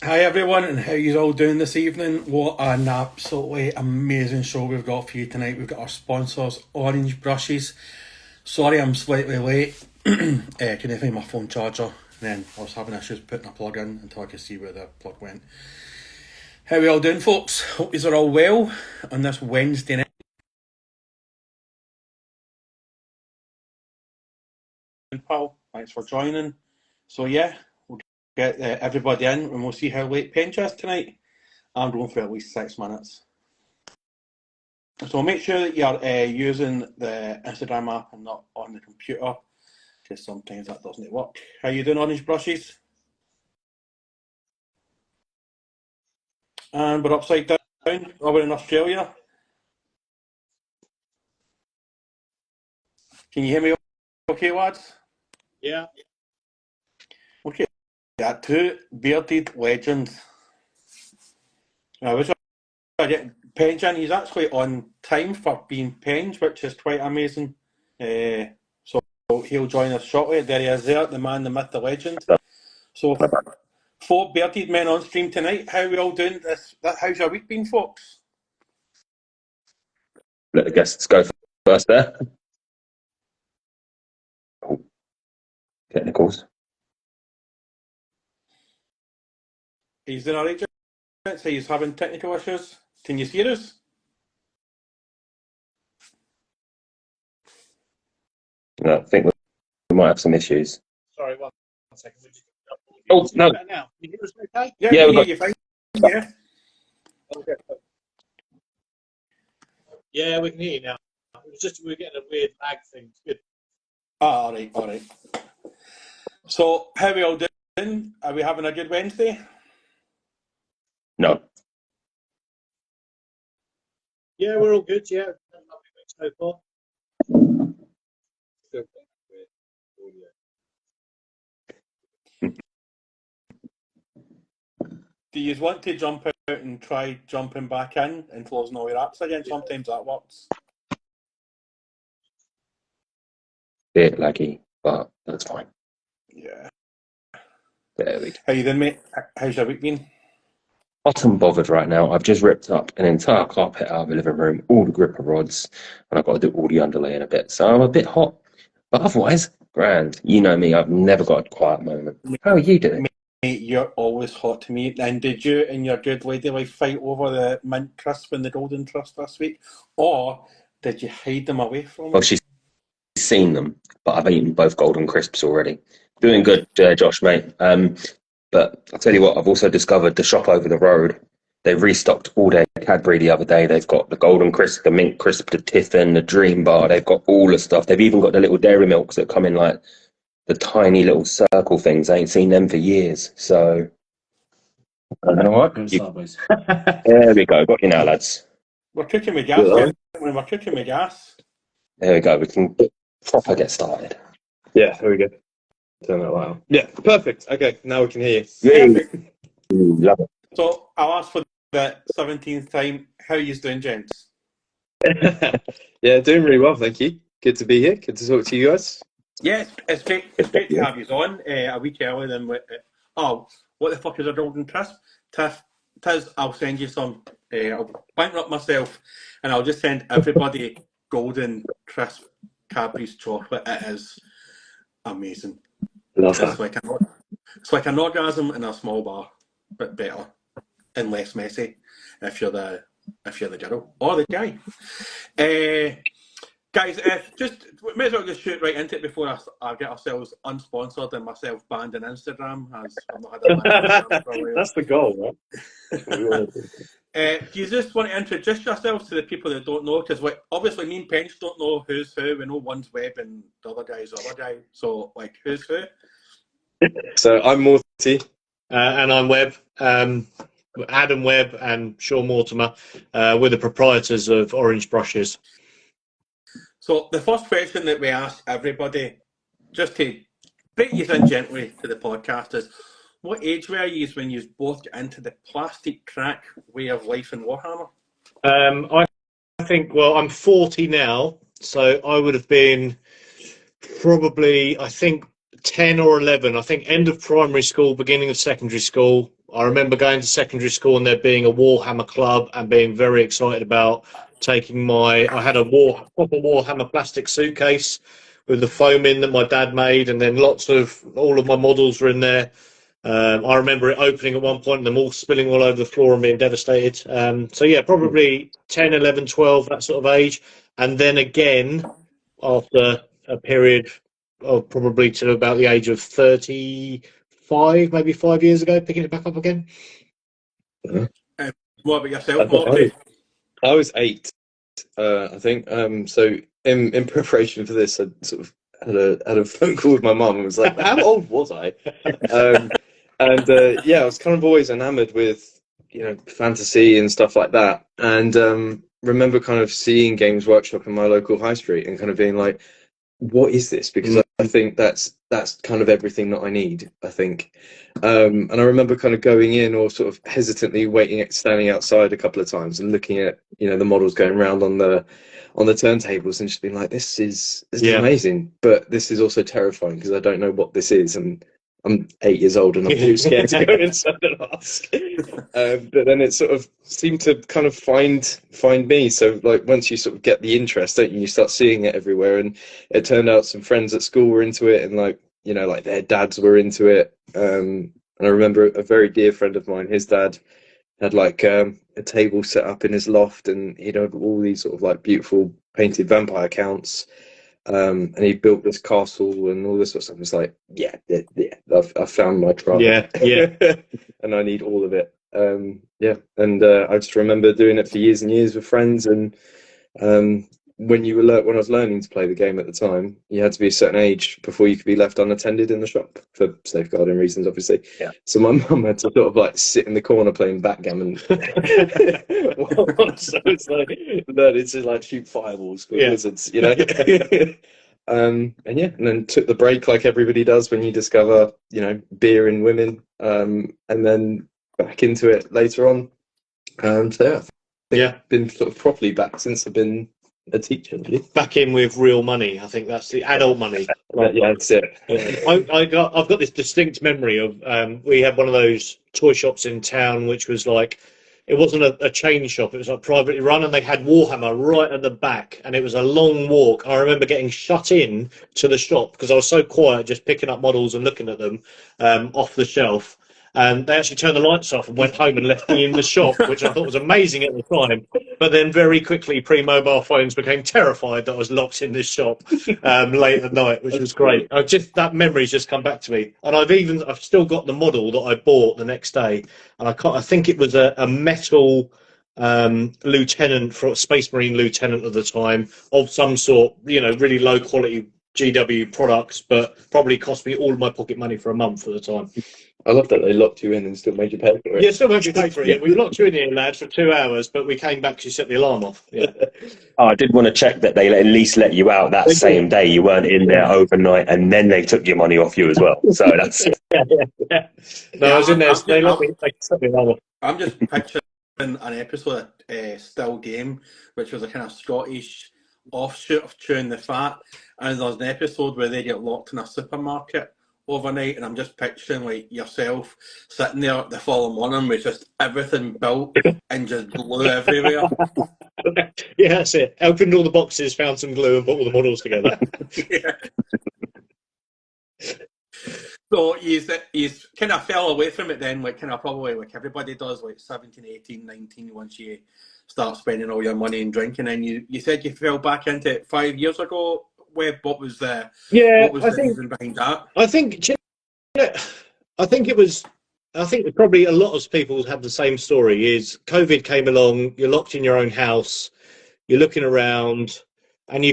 Hi everyone, and how you all doing this evening? What an absolutely amazing show we've got for you tonight. We've got our sponsors, Orange Brushes. Sorry I'm slightly late. Couldn't find my phone charger, and then I was having issues putting a plug in until I could see where the plug went. How we all doing, folks? Hope you are all well on this Wednesday night. Pal, thanks for joining. So yeah, we'll get everybody in, and we'll see how late Pench is tonight. I'm going for at least 6 minutes. So make sure that you're using the Instagram app and not on the computer, because sometimes that doesn't work. How you doing, Orange Brushes? And we're upside down over in Australia. Can you hear me okay, lads? Yeah. Okay. Yeah, two bearded legends. I wish I get Penge in. He's actually on time for being Penge, which is quite amazing. So he'll join us shortly. There he is there, the man, the myth, the legend. So four bearded men on stream tonight. How are we all doing? How's your week been, folks? Let the guests go first there. Oh, technicals. He's doing alright, so he's having technical issues. Can you hear us? No, I think we might have some issues. Sorry, one second. Oh, no. Now, can you hear us okay? Yeah, Yeah, we we hear got you fine. Yeah. Okay. Yeah, we can hear you now. It was just we were getting a weird lag thing. It's good. All right. So, how are we all doing? Are we having a good Wednesday? no. Yeah, we're all good. Yeah, lovely week so far. Good. Do you want to jump out and try jumping back in and closing all your apps again? Sometimes that works. Bit laggy, but that's fine. Yeah. There we go. How you doing, mate? How's your week been? Not bothered right now. I've just ripped up an entire carpet out of the living room, all the gripper rods, and I've got to do all the underlay in a bit. So I'm a bit hot, but otherwise, grand. You know me, I've never got a quiet moment. How are you doing? Mate, you're always hot to me. And did you and your good lady like fight over the mint crisp and the golden trust this week? Or did you hide them away from Well, me? she's seen them, but I've eaten both golden crisps already. Doing good, Josh, mate. But I'll tell you what, I've also discovered the shop over the road. They restocked all their Cadbury the other day. They've got the Golden Crisp, the Mint Crisp, the Tiffin, the Dream Bar. They've got all the stuff. They've even got the little Dairy Milks that come in like the tiny little circle things. I ain't seen them for years. So, I don't know what. There we go. Got you now, lads. We're cooking with gas, gentlemen. We're cooking with gas. There we go. We can proper get started. Yeah, there we go. Turn that loud. Yeah, perfect. Okay, now we can hear you. Perfect. Love it. So I'll ask for the 17th time. How are you doing, gents? Yeah, doing really well, thank you. Good to be here. Good to talk to you guys. Yeah, it's great. It's great to have you on a week earlier than oh, what the fuck is a golden crisp? Tiz, I'll send you some. I'll bankrupt myself, and I'll just send everybody golden crisp Cadbury's chocolate. It is amazing. Love It's that. like an orgasm in a small bar, but better and less messy. If you're the girl or the guy. Guys, just we may as well just shoot right into it before I get ourselves unsponsored and myself banned on Instagram, as I've not had a Instagram for a while. That's the goal, right? Do you just want to introduce yourselves to the people that don't know? Because obviously me and Pench don't know who's who. We know one's Webb and the other guy's the other guy. So, like, who's who? So I'm Morty. And I'm Webb. Adam Webb and Sean Mortimer. We're the proprietors of Orange Brushes. So the first question that we ask everybody, just to break you in gently to the podcast, is what age were you when you both got into the plastic crack way of life in Warhammer? I think, well, I'm 40 now, so I would have been probably, I think, 10 or 11. I think end of primary school, beginning of secondary school. I remember going to secondary school and there being a Warhammer club and being very excited about taking I had a proper Warhammer plastic suitcase with the foam in that my dad made, and then all of my models were in there. I remember it opening at one point and them all spilling all over the floor and being devastated. So yeah, probably 10, 11, 12, that sort of age. And then again, after a period of probably to about the age of 35, maybe 5 years ago, picking it back up again. What about yourself, Morty? I was 8, I think. So in preparation for this, I sort of had a phone call with my mum and was like, "How old was I?" Yeah, I was kind of always enamored with fantasy and stuff like that. And remember kind of seeing Games Workshop in my local high street and kind of being like, what is this? Because I think that's kind of everything that I need, I think. And I remember kind of going in or sort of hesitantly standing outside a couple of times and looking at the models going around on the turntables and just being like, this is amazing, but this is also terrifying because I don't know what this is, and I'm 8 years old and I'm too scared to go inside and ask. But then it sort of seemed to kind of find me. So like once you sort of get the interest, don't you? You start seeing it everywhere, and it turned out some friends at school were into it, and like their dads were into it. And I remember a very dear friend of mine, his dad had like a table set up in his loft, and he'd have all these sort of like beautiful painted vampire counts. And he built this castle and all this sort of stuff. It's like, yeah, I've found my tribe. Yeah. And I need all of it. I just remember doing it for years and years with friends. And when I was learning to play the game at the time, you had to be a certain age before you could be left unattended in the shop for safeguarding reasons, obviously. Yeah. So my mum had to sort of like sit in the corner playing backgammon. So it's like learning to like shoot fireballs with wizards, and then took the break like everybody does when you discover, beer and women, and then back into it later on. Been sort of properly back since I've been a teacher. Really. Back in with real money. I think that's the adult money. That's it. I've got this distinct memory of we had one of those toy shops in town, which was like, it wasn't a chain shop, it was like privately run, and they had Warhammer right at the back, and it was a long walk. I remember getting shut in to the shop because I was so quiet, just picking up models and looking at them off the shelf. And they actually turned the lights off and went home and left me in the shop, which I thought was amazing at the time. But then very quickly, pre-mobile phones became terrified that I was locked in this shop late at night, which was great. That memory's just come back to me. And I've still got the model that I bought the next day. And I think it was a metal lieutenant, for Space Marine lieutenant at the time, of some sort, really low quality GW products, but probably cost me all of my pocket money for a month at the time. I love that they locked you in and still made you pay for it. Yeah, still made you pay for it. Yeah. We locked you in here, lads, for 2 hours, but we came back to set the alarm off. Yeah. Oh, I did want to check that they at least let you out that same day. You weren't in there overnight, and then they took your money off you as well. So that's. No, I was in there. They let me set the alarm off. I'm just picturing an episode of Still Game, which was a kind of Scottish offshoot of Chewing the Fat, and there's an episode where they get locked in a supermarket overnight, and I'm just picturing like yourself sitting there the following morning with just everything built and just glue everywhere. Yeah, that's it. Opened all the boxes, found some glue, and put all the models together. Yeah. So you kind of fell away from it then, like kind of probably like everybody does, like 17, 18, 19, once you start spending all your money and drinking. And you said you fell back into it 5 years ago. Webb, what was the reason behind that? I think probably a lot of people have the same story. Is COVID came along, you're locked in your own house, you're looking around, and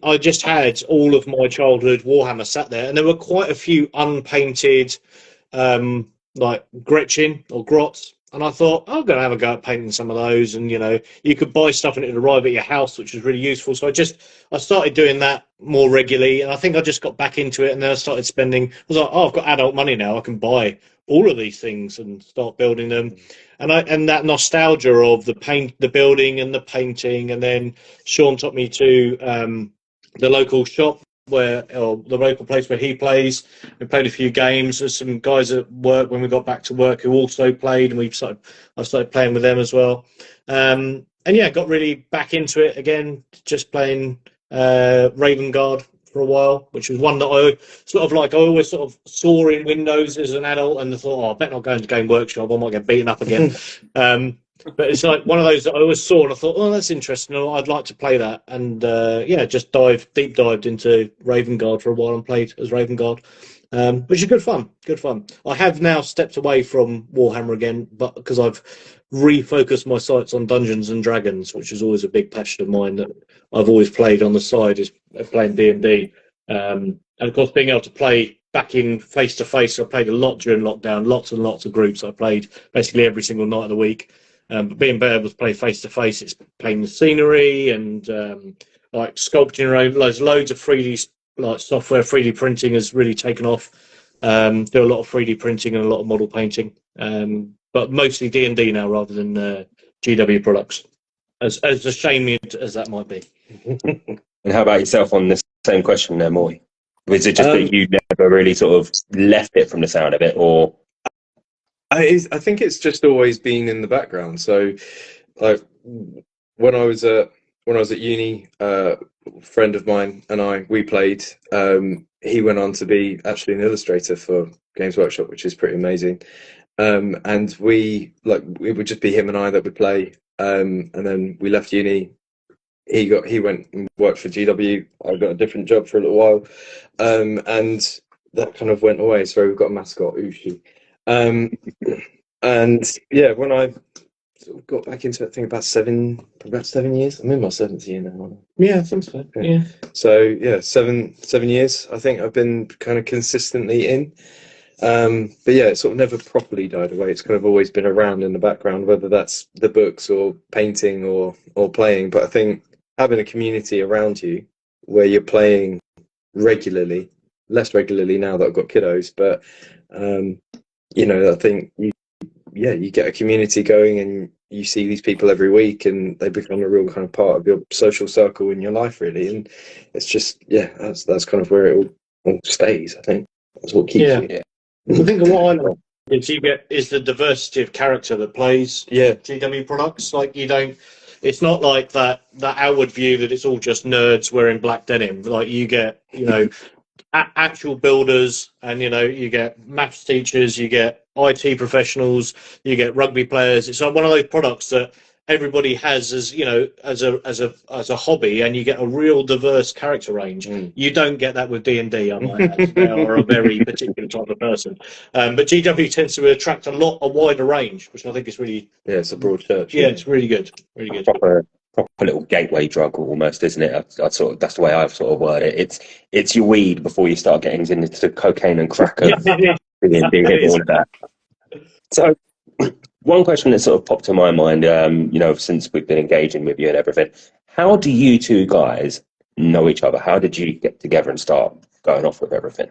I just had all of my childhood Warhammer sat there, and there were quite a few unpainted, like Gretchen or Grots. And I thought, I'm going to have a go at painting some of those. And, you could buy stuff and it would arrive at your house, which was really useful. So I started doing that more regularly. And I think I just got back into it. And then I started spending. I was like, I've got adult money now. I can buy all of these things and start building them. And that nostalgia of the building and the painting. And then Sean took me to the local shop or the local place where he plays. We played a few games. There's some guys at work when we got back to work who also played, and I started playing with them as well. And yeah, got really back into it again, just playing Raven Guard for a while, which was one that I always sort of saw in Windows as an adult, and I thought, I better not go into Game Workshop, I might get beaten up again. But it's like one of those that I always saw, and I thought, that's interesting, I'd like to play that. And just deep dived into Raven Guard for a while and played as Raven Guard, which is good fun. I have now stepped away from Warhammer again, but because I've refocused my sights on Dungeons and Dragons, which is always a big passion of mine that I've always played on the side, is playing D&D. And of course, being able to play back in face to face, I played a lot during lockdown, lots and lots of groups. I played basically every single night of the week. But being able to play face to face, it's playing the scenery and like sculpting around. Loads of 3D software, 3D printing has really taken off. Do a lot of 3D printing and a lot of model painting, but mostly D&D now rather than GW products. As ashamed as that might be. And how about yourself on the same question there, Moy? Was it just that you never really sort of left it from the sound of it, or? I think it's just always been in the background. So, like when I was at uni, a friend of mine and we played. He went on to be actually an illustrator for Games Workshop, which is pretty amazing. And it would just be him and I that would play. And then we left uni. He went and worked for GW. I got a different job for a little while, and that kind of went away. So we've got a mascot, Ushi. And yeah, when I sort of got back into it, I think about 7 years. I'm in my 7th year now. Yeah, I think so. Yeah. So yeah, 7 years. I think I've been kind of consistently in. But yeah, it sort of never properly died away. It's kind of always been around in the background, whether that's the books or painting or playing. But I think having a community around you where you're playing regularly, less regularly now that I've got kiddos, but I think you get a community going and you see these people every week and they become a real kind of part of your social circle in your life, really. And it's just, that's kind of where it all stays. I think that's what keeps you. I think what I like is the diversity of character that plays GW products. Like it's not like that outward view that it's all just nerds wearing black denim. Like you get, actual builders, and you get maths teachers, you get IT professionals, you get rugby players. It's like one of those products that everybody has as as a hobby, and you get a real diverse character range. You don't get that with D&D, I might add. They are a very particular type of person, but GW tends to attract a wider range, which I think is really it's a broad church. It's really good. Proper little gateway drug almost, isn't it? That's the way I've sort of worded it. It's your weed before you start getting into cocaine and crack and all of that. So one question that sort of popped to my mind, since we've been engaging with you and everything, how do you two guys know each other? How did you get together and start going off with everything?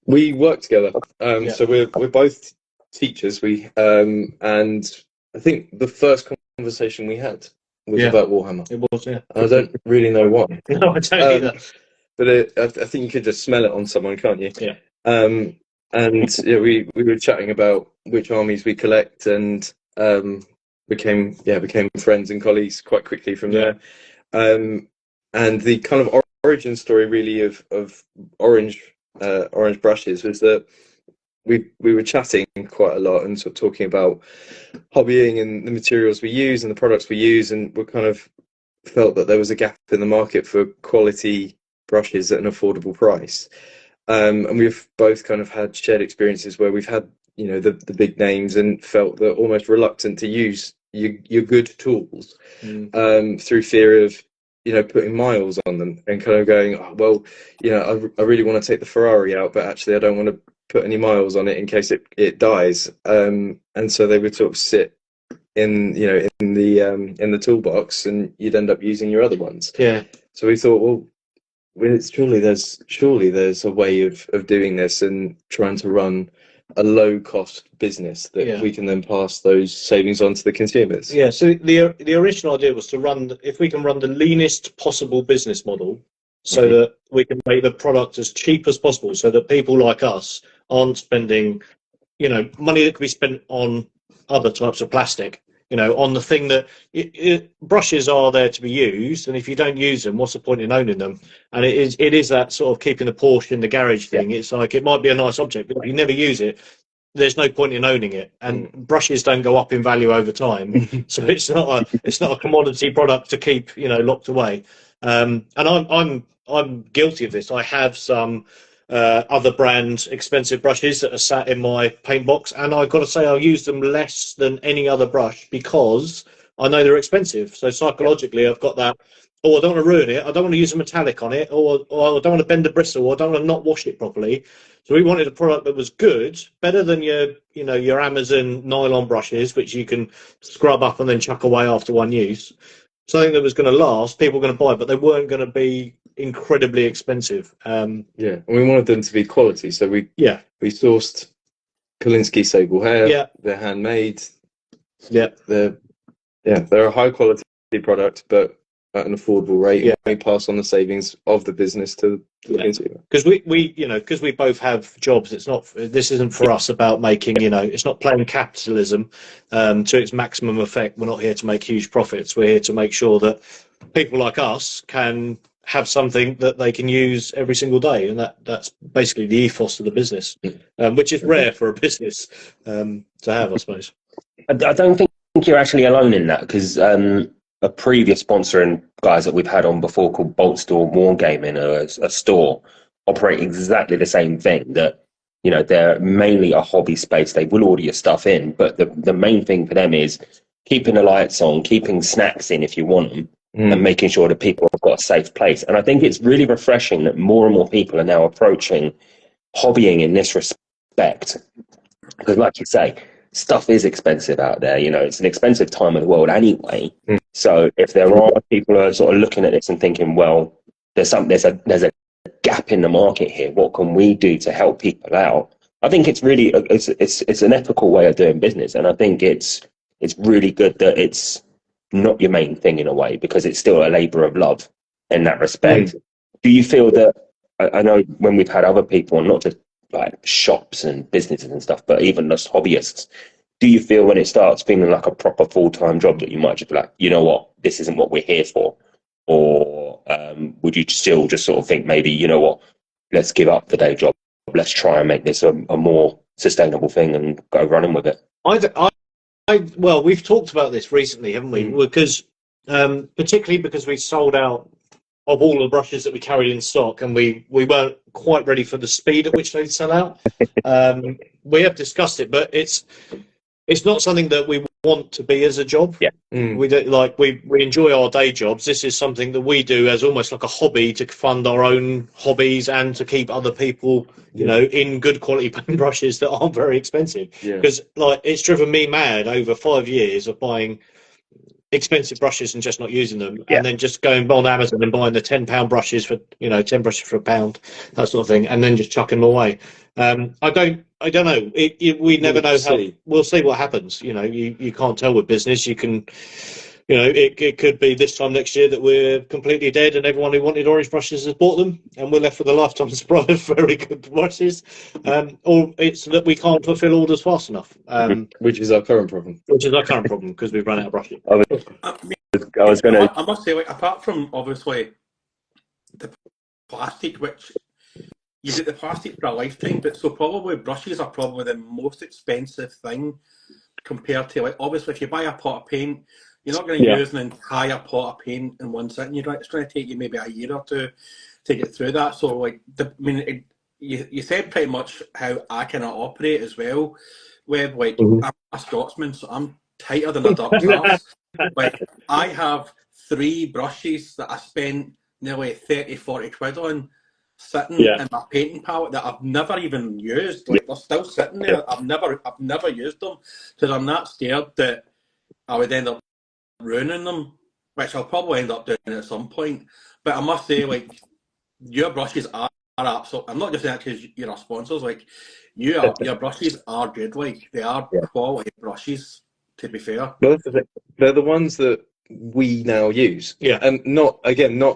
We work together. So we're both teachers. And I think the first conversation we had was about Warhammer. It was, yeah. I don't really know why. No, I don't either. But I think you could just smell it on someone, can't you? Yeah. And we were chatting about which armies we collect, and became friends and colleagues quite quickly from there. And the kind of origin story really of Orange Brushes was that we were chatting quite a lot and sort of talking about hobbying and the materials we use and the products we use, and we kind of felt that there was a gap in the market for quality brushes at an affordable price. And we've both kind of had shared experiences where we've had the big names and felt that almost reluctant to use your good tools through fear of putting miles on them, and kind of going, I really want to take the Ferrari out, but actually I don't want to put any miles on it in case it dies. And so they would sort of sit in the toolbox, and you'd end up using your other ones. So we thought, surely there's a way of doing this and trying to run a low cost business that we can then pass those savings on to the consumers. So the original idea was to if we can run the leanest possible business model so that we can make the product as cheap as possible, so that people like us aren't spending, money that could be spent on other types of plastic. On the thing that brushes are there to be used, and if you don't use them, what's the point in owning them? And it is that sort of keeping the Porsche in the garage thing. It's like, it might be a nice object, but if you never use it, there's no point in owning it. And brushes don't go up in value over time, so it's not a commodity product to keep locked away. And I'm guilty of this. I have some other brand expensive brushes that are sat in my paint box, and I've got to say I'll use them less than any other brush because I know they're expensive. So psychologically, I've got that. Oh, I don't want to ruin it. I don't want to use a metallic on it, or I don't want to bend the bristle, or I don't want to not wash it properly. So we wanted a product that was good, better than your Amazon nylon brushes, which you can scrub up and then chuck away after one use. Something that was going to last, people were going to buy, but they weren't going to be incredibly expensive. And we wanted them to be quality, so we sourced Kolinsky sable hair. Yeah, they're handmade. Yeah, they're a high quality product, but at an affordable rate. Yeah, we pass on the savings of the business to the consumer. Because we both have jobs. This isn't for us about making. It's not playing capitalism to its maximum effect. We're not here to make huge profits. We're here to make sure that people like us can have something that they can use every single day, and that's basically the ethos of the business, which is rare for a business to have, I suppose. I don't think you're actually alone in that, because a previous sponsor and guys that we've had on before called Bolt Store Wargaming, a store, operate exactly the same thing. That they're mainly a hobby space. They will order your stuff in, but the main thing for them is keeping the lights on, keeping snacks in if you want them, and making sure that people have got a safe place. And I think it's really refreshing that more and more people are now approaching hobbying in this respect, because like you say, stuff is expensive out there. It's an expensive time of the world anyway. So if there are people who are sort of looking at this and thinking, well, there's a gap in the market here, what can we do to help people out? I think it's really it's an ethical way of doing business, and I think it's really good that it's not your main thing in a way, because it's still a labour of love in that respect. Do you feel that, I know when we've had other people, not just like shops and businesses and stuff, but even just hobbyists, do you feel when it starts feeling like a proper full-time job that you might just be like, you know what, this isn't what we're here for? Or would you still just sort of think, maybe, you know what, let's give up the day job, let's try and make this a more sustainable thing and go running with it? Well, we've talked about this recently, haven't we? Because particularly because we sold out of all the brushes that we carried in stock, and we weren't quite ready for the speed at which they'd sell out. We have discussed it, but it's not something that we want to be as a job. We don't we enjoy our day jobs. This is something that we do as almost like a hobby to fund our own hobbies and to keep other people in good quality paint brushes that aren't very expensive. Because it's driven me mad over 5 years of buying expensive brushes and just not using them, and then just going on Amazon and buying the £10 brushes for 10 brushes for £1, that sort of thing, and then just chucking them away. I don't know. We never know how. We'll see what happens. You can't tell with business. You can, it could be this time next year that we're completely dead and everyone who wanted orange brushes has bought them, and we're left with a lifetime supply of very good brushes. Or it's that we can't fulfil orders fast enough. Which is our current problem. Because we've run out of brushes. I must say, apart from obviously the plastic, which you get the plastic for a lifetime, but so probably brushes are probably the most expensive thing compared to, obviously if you buy a pot of paint, you're not going to use an entire pot of paint in one sitting. It's going to take you maybe a year or two to get through that. So you said pretty much how I kind of operate as well. Where I'm a Scotsman, so I'm tighter than a duck's arse. I have 3 brushes that I spent nearly 30-40 quid on, sitting in my painting palette that I've never even used. They're still sitting there. I've never used them, because I'm not scared that I would end up ruining them, which I'll probably end up doing at some point. But I must say, your brushes are absolute. I'm not just saying that because you're our sponsors. Your brushes are good. They are quality brushes, to be fair. Well, they're the ones that we now use. Yeah. And not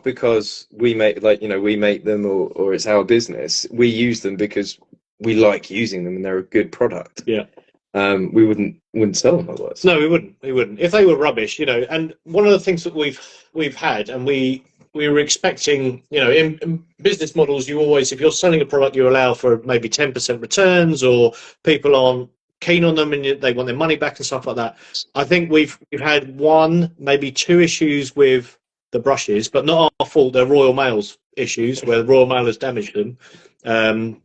because we make them or it's our business. We use them because we like using them and they're a good product. Yeah. We wouldn't sell them otherwise. No, we wouldn't. If they were rubbish, and one of the things that we've had, and we were expecting, in business models, you always, if you're selling a product, you allow for maybe 10% returns, or people aren't keen on them and they want their money back and stuff like that. I think we've had one, maybe two issues with the brushes, but not our fault. They're Royal Mail's issues where the Royal Mail has damaged them, and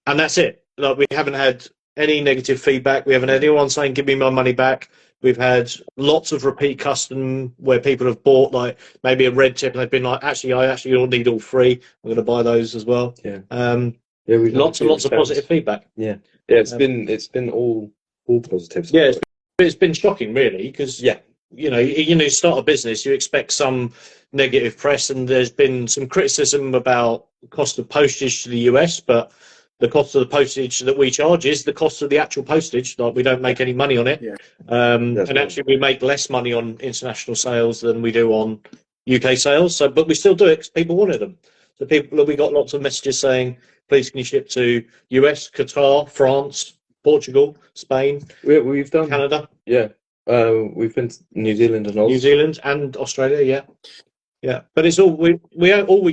that's it. Like, we haven't had any negative feedback. We haven't had anyone saying give me my money back. We've had lots of repeat custom where people have bought like maybe a red tip and they've been like, I don't need all three. I'm going to buy those as well. Yeah. We've lots and lots of positive feedback. Yeah. It's been all positives. Yeah, it's been shocking really, because yeah, you start a business, you expect some negative press, and there's been some criticism about the cost of postage to the US, but the cost of the postage that we charge is the cost of the actual postage. Like, we don't make any money on it. Yeah. And actually we make less money on international sales than we do on UK sales. So, but we still do it because people wanted them. So we got lots of messages saying, please can you ship to US, Qatar, France, Portugal, Spain, we've done Canada. Yeah. We've been to New Zealand and New Zealand and Australia, yeah. Yeah, but it's all we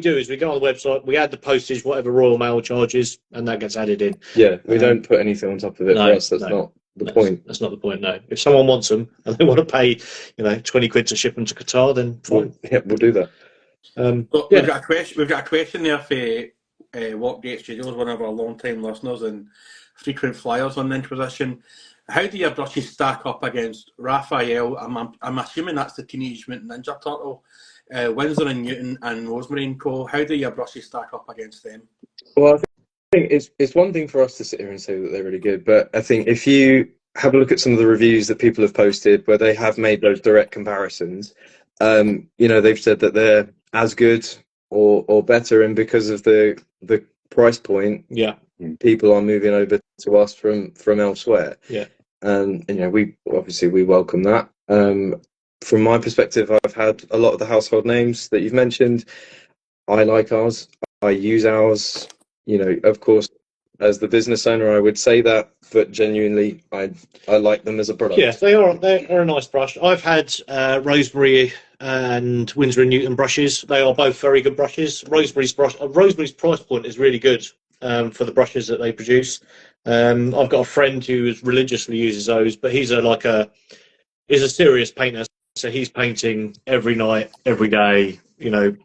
do is we go on the website, we add the postage, whatever Royal Mail charges, and that gets added in. Yeah, we don't put anything on top of it. For us, that's not the point. That's not the point. No, if someone wants them and they want to pay, 20 quid to ship them to Qatar, then fine. We'll do that. So we've got a question. We've got a question there for Walkgate Studios, one of our long-time listeners and frequent flyers on the Inquisition. How do your brushes stack up against Raphael? I'm assuming that's the Teenage Mutant Ninja Turtle. Winsor and Newton and Rosemary & Co. How do your brushes stack up against them? Well, I think it's one thing for us to sit here and say that they're really good, but I think if you have a look at some of the reviews that people have posted where they have made those direct comparisons, they've said that they're as good or better, and because of the price point, yeah, people are moving over to us from elsewhere. Yeah, and we welcome that. From my perspective, I've had a lot of the household names that you've mentioned. I like ours. I use ours. Of course, as the business owner, I would say that, but genuinely, I like them as a product. Yeah, they're a nice brush. I've had Rosemary and Winsor & Newton brushes. They are both very good brushes. Rosemary's price point is really good for the brushes that they produce. I've got a friend who religiously uses those, but he's a serious painter. So he's painting every night, every day,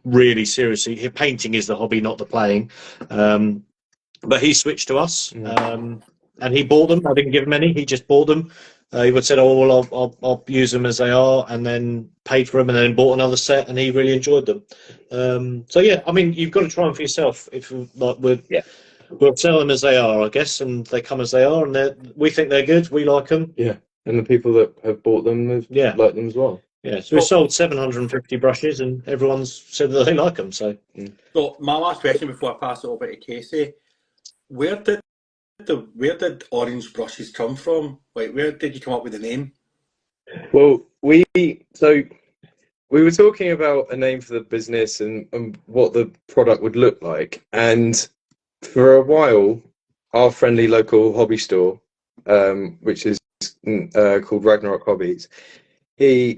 really seriously. Painting is the hobby, not the playing. But he switched to us, and he bought them. I didn't give him any. He just bought them. He would say, "Oh, well, I'll use them as they are," and then paid for them, and then bought another set, and he really enjoyed them. So yeah, I mean, you've got to try them for yourself. If we'll sell them as they are, I guess, and they come as they are, and we think they're good. We like them. Yeah. And the people that have bought them have liked them as well. Yeah, so we've sold 750 brushes, and everyone's said that they like them. So my last question before I pass it over to Casey: where did orange brushes come from? Like, where did you come up with the name? Well, we were talking about a name for the business and what the product would look like, and for a while, our friendly local hobby store, which is called Ragnarok Hobbies,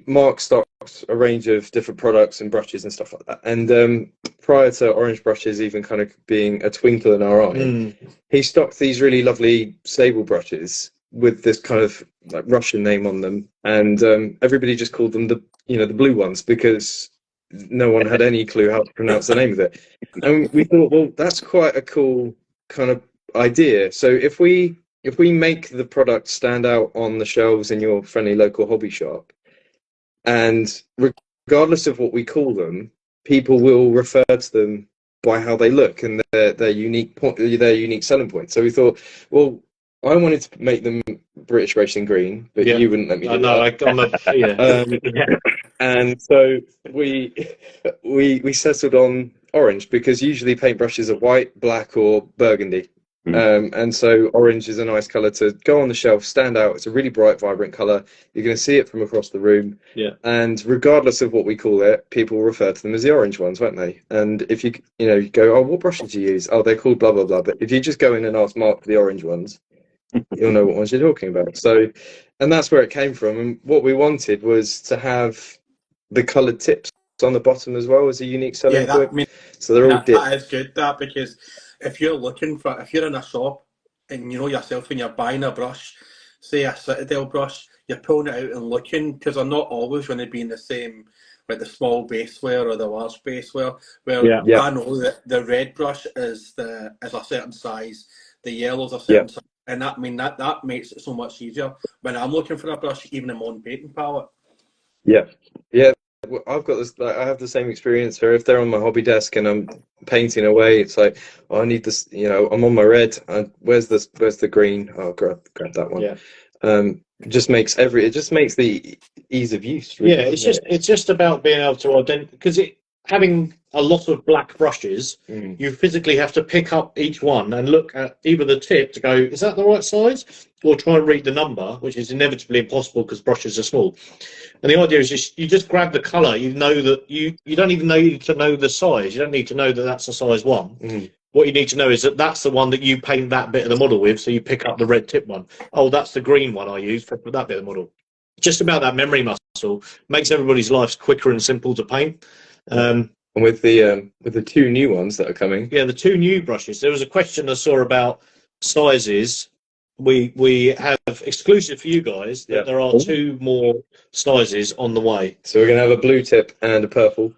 Mark stocked a range of different products and brushes and stuff like that. And prior to orange brushes even kind of being a twinkle in our eye, he stocked these really lovely sable brushes with this kind of like Russian name on them, and everybody just called them the blue ones because no one had any clue how to pronounce the name of it. And we thought, well, that's quite a cool kind of idea. So if we make the product stand out on the shelves in your friendly local hobby shop, and regardless of what we call them, people will refer to them by how they look and their unique selling point. So we thought, well, I wanted to make them British Racing Green, but you wouldn't let me do that. And so we settled on orange because usually paintbrushes are white, black, or burgundy. And so orange is a nice color to go on the shelf, stand out. It's a really bright, vibrant color. You're going to see it from across the room. Yeah. And regardless of what we call it, people refer to them as the orange ones, won't they? And if you go, oh, what brushes do you use? Oh, they're called blah, blah, blah. But if you just go in and ask Mark for the orange ones, you'll know what ones you're talking about. So, and that's where it came from. And what we wanted was to have the colored tips on the bottom as well as a unique selling point. So they're all dipped. That is good, that, because if you're in a shop and you know yourself when you're buying a brush, say a Citadel brush, you're pulling it out and looking, because they're not always going to be in the same, like the small baseware or the large baseware. Where I know that the red brush is a certain size, the yellow's a certain size, and that makes it so much easier when I'm looking for a brush, even in my own painting palette. Yeah. I've got this. I have the same experience. Where if they're on my hobby desk and I'm painting away, it's like, oh, I need this. I'm on my red. Where's the green? Oh, grab that one. Yeah. It just makes the ease of use. Really, it's just about being able to identify, because having a lot of black brushes, you physically have to pick up each one and look at either the tip to go, is that the right size, or try and read the number, which is inevitably impossible because brushes are small. And the idea is you just grab the color. You know that you don't even need to know the size. You don't need to know that that's a size 1. What you need to know is that that's the one that you paint that bit of the model with. So you pick up the red tip one. Oh, that's the green one I use for that bit of the model. Just about that memory muscle makes everybody's lives quicker and simple to paint. And with the 2 new ones that are coming, the 2 new brushes. There was a question I saw about sizes. We have exclusive for you guys that there are 2 more sizes on the way. So we're going to have a blue tip and a purple.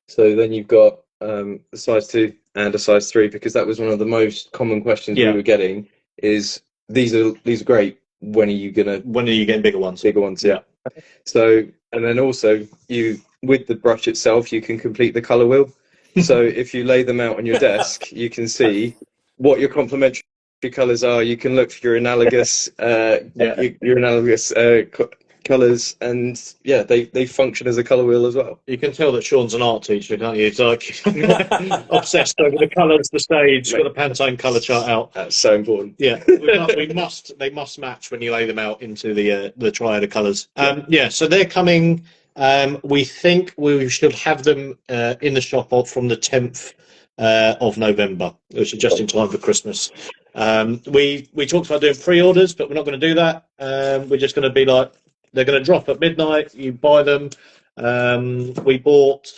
So then you've got a size 2 and a size 3, because that was one of the most common questions we were getting. Is these are great. When are you getting bigger ones? Bigger ones, yeah. So, and then also with the brush itself, you can complete the color wheel. So if you lay them out on your desk, you can see what your complementary colors are. You can look for your analogous colors, and they function as a color wheel as well. You can tell that Sean's an art teacher, can't you? It's like obsessed over the colors, the stage, got the Pantone color chart out. That's so important. Yeah, they must match when you lay them out into the triad of colors. So they're coming. We think we should have them in the shop from the 10th of November, which is just in time for Christmas. We talked about doing pre-orders, but we're not going to do that. We're just going to be like, they're going to drop at midnight. You buy them. We bought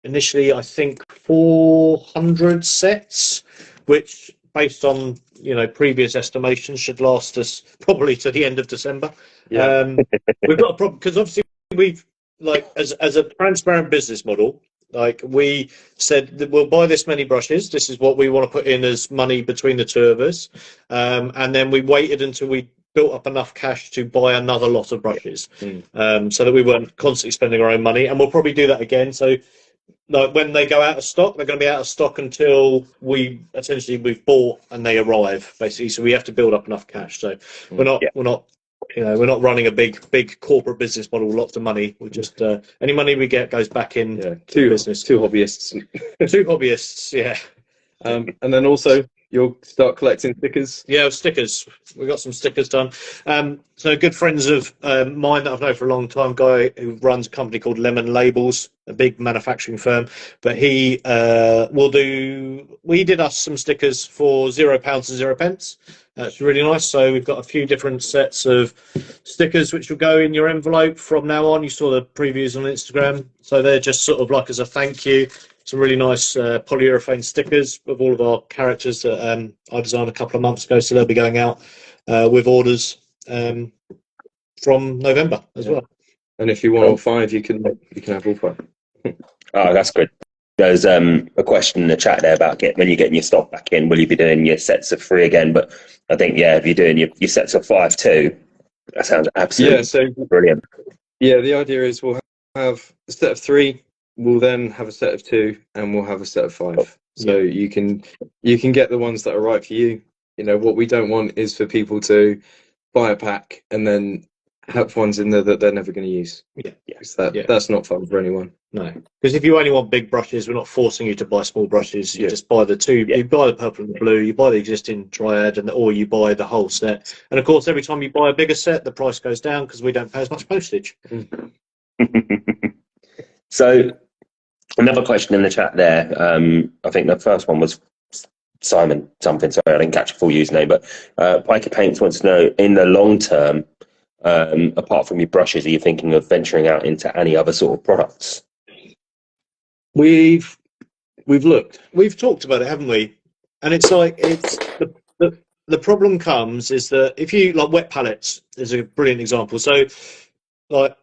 initially, I think, 400 sets, which, based on previous estimations, should last us probably to the end of December. We've got a problem because obviously we've as a transparent business model. We said that we'll buy this many brushes. This is what we want to put in as money between the 2 of us, and then we waited until we built up enough cash to buy another lot of brushes, so that we weren't constantly spending our own money. And we'll probably do that again. So, when they go out of stock, they're going to be out of stock until we've bought and they arrive, basically. So we have to build up enough cash. So we're not running a big corporate business model, lots of money. We just any money we get goes back in to business. 2 hobbyists. 2 hobbyists, yeah. And then also you'll start collecting stickers. Yeah, stickers. We got some stickers done. So good friends of mine that I've known for a long time, guy who runs a company called Lemon Labels, a big manufacturing firm. But he did us some stickers for £0 and 0 pence. That's really nice. So we've got a few different sets of stickers which will go in your envelope from now on. You saw the previews on Instagram. So they're just sort of like as a thank you. Some really nice polyurethane stickers of all of our characters that I designed a couple of months ago. So they'll be going out with orders from November as well. And if you want all 5, you can have all 5. Oh, that's good. There's a question in the chat there about when you're getting your stock back in, will you be doing your sets of 3 again? But I think, if you're doing your sets of 5 too, that sounds absolutely brilliant. Yeah, the idea is we'll have a set of 3, we'll then have a set of 2, and we'll have a set of 5. So you can get the ones that are right for you. What we don't want is for people to buy a pack and then have ones in there that they're never going to use. Yeah. 'Cause Yeah. that's not fun for anyone. No, because if you only want big brushes, we're not forcing you to buy small brushes. You Yeah. just buy the two. Yeah. You buy the purple and the blue. You buy the existing Triad, or you buy the whole set. And of course, every time you buy a bigger set, the price goes down because we don't pay as much postage. So, another question in the chat there. I think the first one was Simon something. Sorry, I didn't catch a full username, but Piker Paints wants to know, in the long term, apart from your brushes, are you thinking of venturing out into any other sort of products? We've looked. We've talked about it, haven't we? And it's like the problem comes is that if you like wet palettes is a brilliant example. So, like,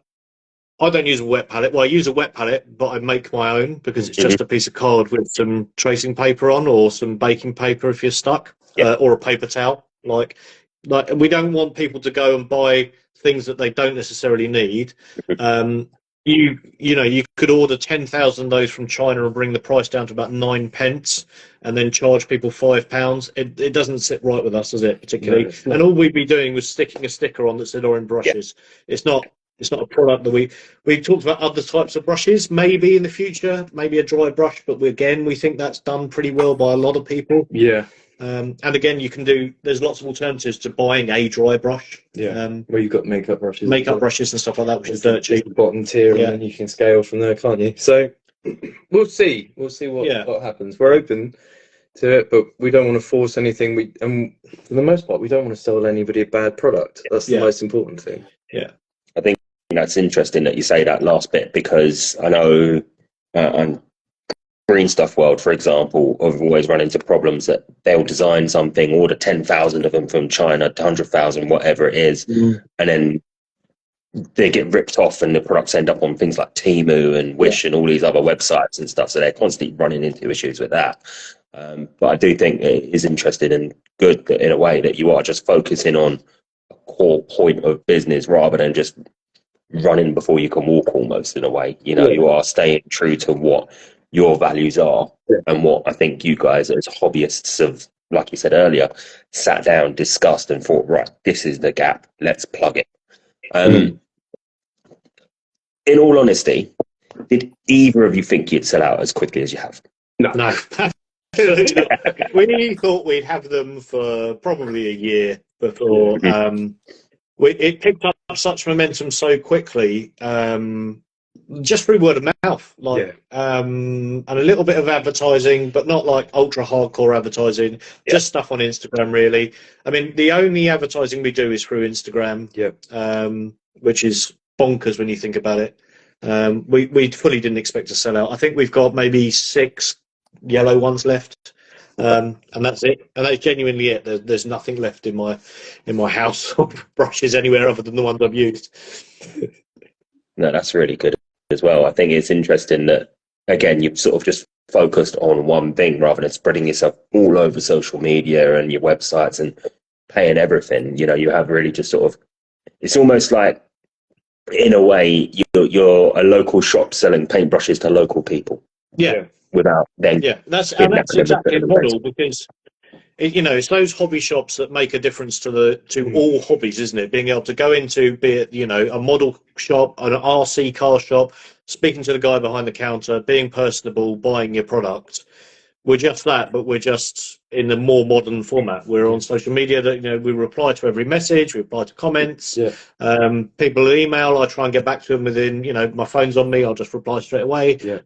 I don't use a wet palette. Well, I use a wet palette, but I make my own because it's just a piece of card with some tracing paper on, or some baking paper if you're stuck, or a paper towel. Like we don't want people to go and buy things that they don't necessarily need. You could order 10,000 of those from China and bring the price down to about 9p, and then charge people £5. It doesn't sit right with us, does it? Particularly, No, and all we'd be doing was sticking a sticker on that said orange brushes. It's not a product that we talked about other types of brushes, maybe in the future, maybe a dry brush, but we think that's done pretty well by a lot of people. Yeah. And again, there's lots of alternatives to buying a dry brush. Yeah. Where you've got makeup brushes. Brushes and stuff like that, which is dirt cheap. The bottom tier, Yeah. and then you can scale from there, can't you? So we'll see. We'll see what happens. We're open to it, but we don't want to force anything. And for the most part, we don't want to sell anybody a bad product. That's the most important thing. Yeah. I think that's interesting that you say that last bit, because I know on Green Stuff World, for example, have always run into problems that they'll design something, order 10,000 of them from China, 100,000, whatever it is, and then they get ripped off and the products end up on things like Temu and Wish and all these other websites and stuff. So they're constantly running into issues with that. But I do think it is interesting and good that, in a way, that you are just focusing on a core point of business rather than just running before you can walk, almost, in a way. You are staying true to what your values are, and what I think you guys as hobbyists have, like you said earlier, sat down, discussed and thought, right, this is the gap, let's plug it. In all honesty, did either of you think you'd sell out as quickly as you have? No. We thought we'd have them for probably a year before. It picked up such momentum so quickly, just through word of mouth, and a little bit of advertising, but not like ultra hardcore advertising, just stuff on Instagram, really. I mean, the only advertising we do is through Instagram, which is bonkers when you think about it. We fully didn't expect to sell out. I think we've got maybe 6 yellow ones left, and that's it. And that's genuinely it. There's nothing left in my house of brushes anywhere other than the ones I've used. No, that's really good as well. I think it's interesting that, again, you've sort of just focused on one thing rather than spreading yourself all over social media and your websites and paying everything. You have really just sort of, it's almost like, in a way, you're a local shop selling paintbrushes to local people. Yeah. Without then. Yeah, that's exactly the model, because it's those hobby shops that make a difference to all hobbies, isn't it? Being able to go into, be it a model shop, an RC car shop, speaking to the guy behind the counter, being personable, buying your product. We're just that, but we're just in the more modern format. We're on social media that we reply to every message, we reply to comments. People email, I try and get back to them within, my phone's on me, I'll just reply straight away.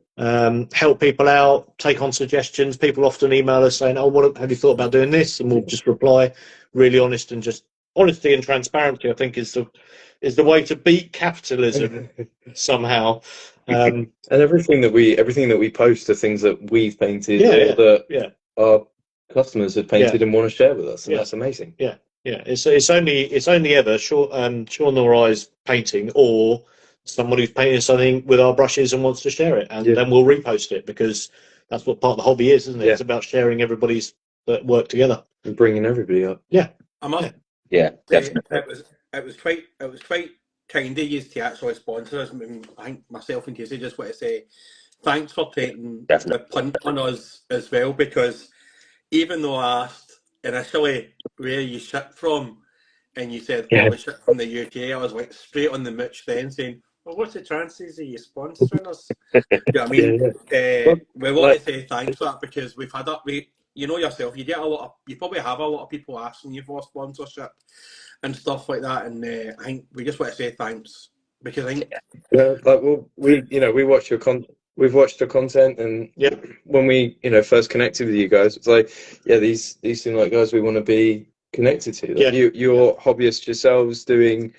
Help people out, take on suggestions. People often email us saying, "Oh, what have you thought about doing this?" And we'll just reply, really honest, and just honesty and transparency, I think, is the way to beat capitalism somehow. And everything that we post are things that we've painted, or that our customers have painted and want to share with us, and that's amazing. It's only ever Sean or I's painting, or someone who's painting something with our brushes and wants to share it, and then we'll repost it, because that's what part of the hobby is, isn't it? It's about sharing everybody's work together and bringing everybody up. Definitely. It was quite kind of you to actually sponsor us. I mean, I think myself and Casey just want to say thanks for taking the punt on us as well, because even though I asked initially where you ship from, and you said Yeah. all the shit from the UK, I was like straight on the Mitch then saying, well, what's the chances of you sponsoring us? You know what I mean? Yeah. We want to say thanks for that because we've had you know yourself, you probably have a lot of people asking you for sponsorship and stuff like that, and I think we just want to say thanks because I think Yeah, like we watch your we've watched your content, and Yeah. when we first connected with you guys, it's like, yeah, these seem like guys we want to be connected to. Like, you're hobbyists yourselves doing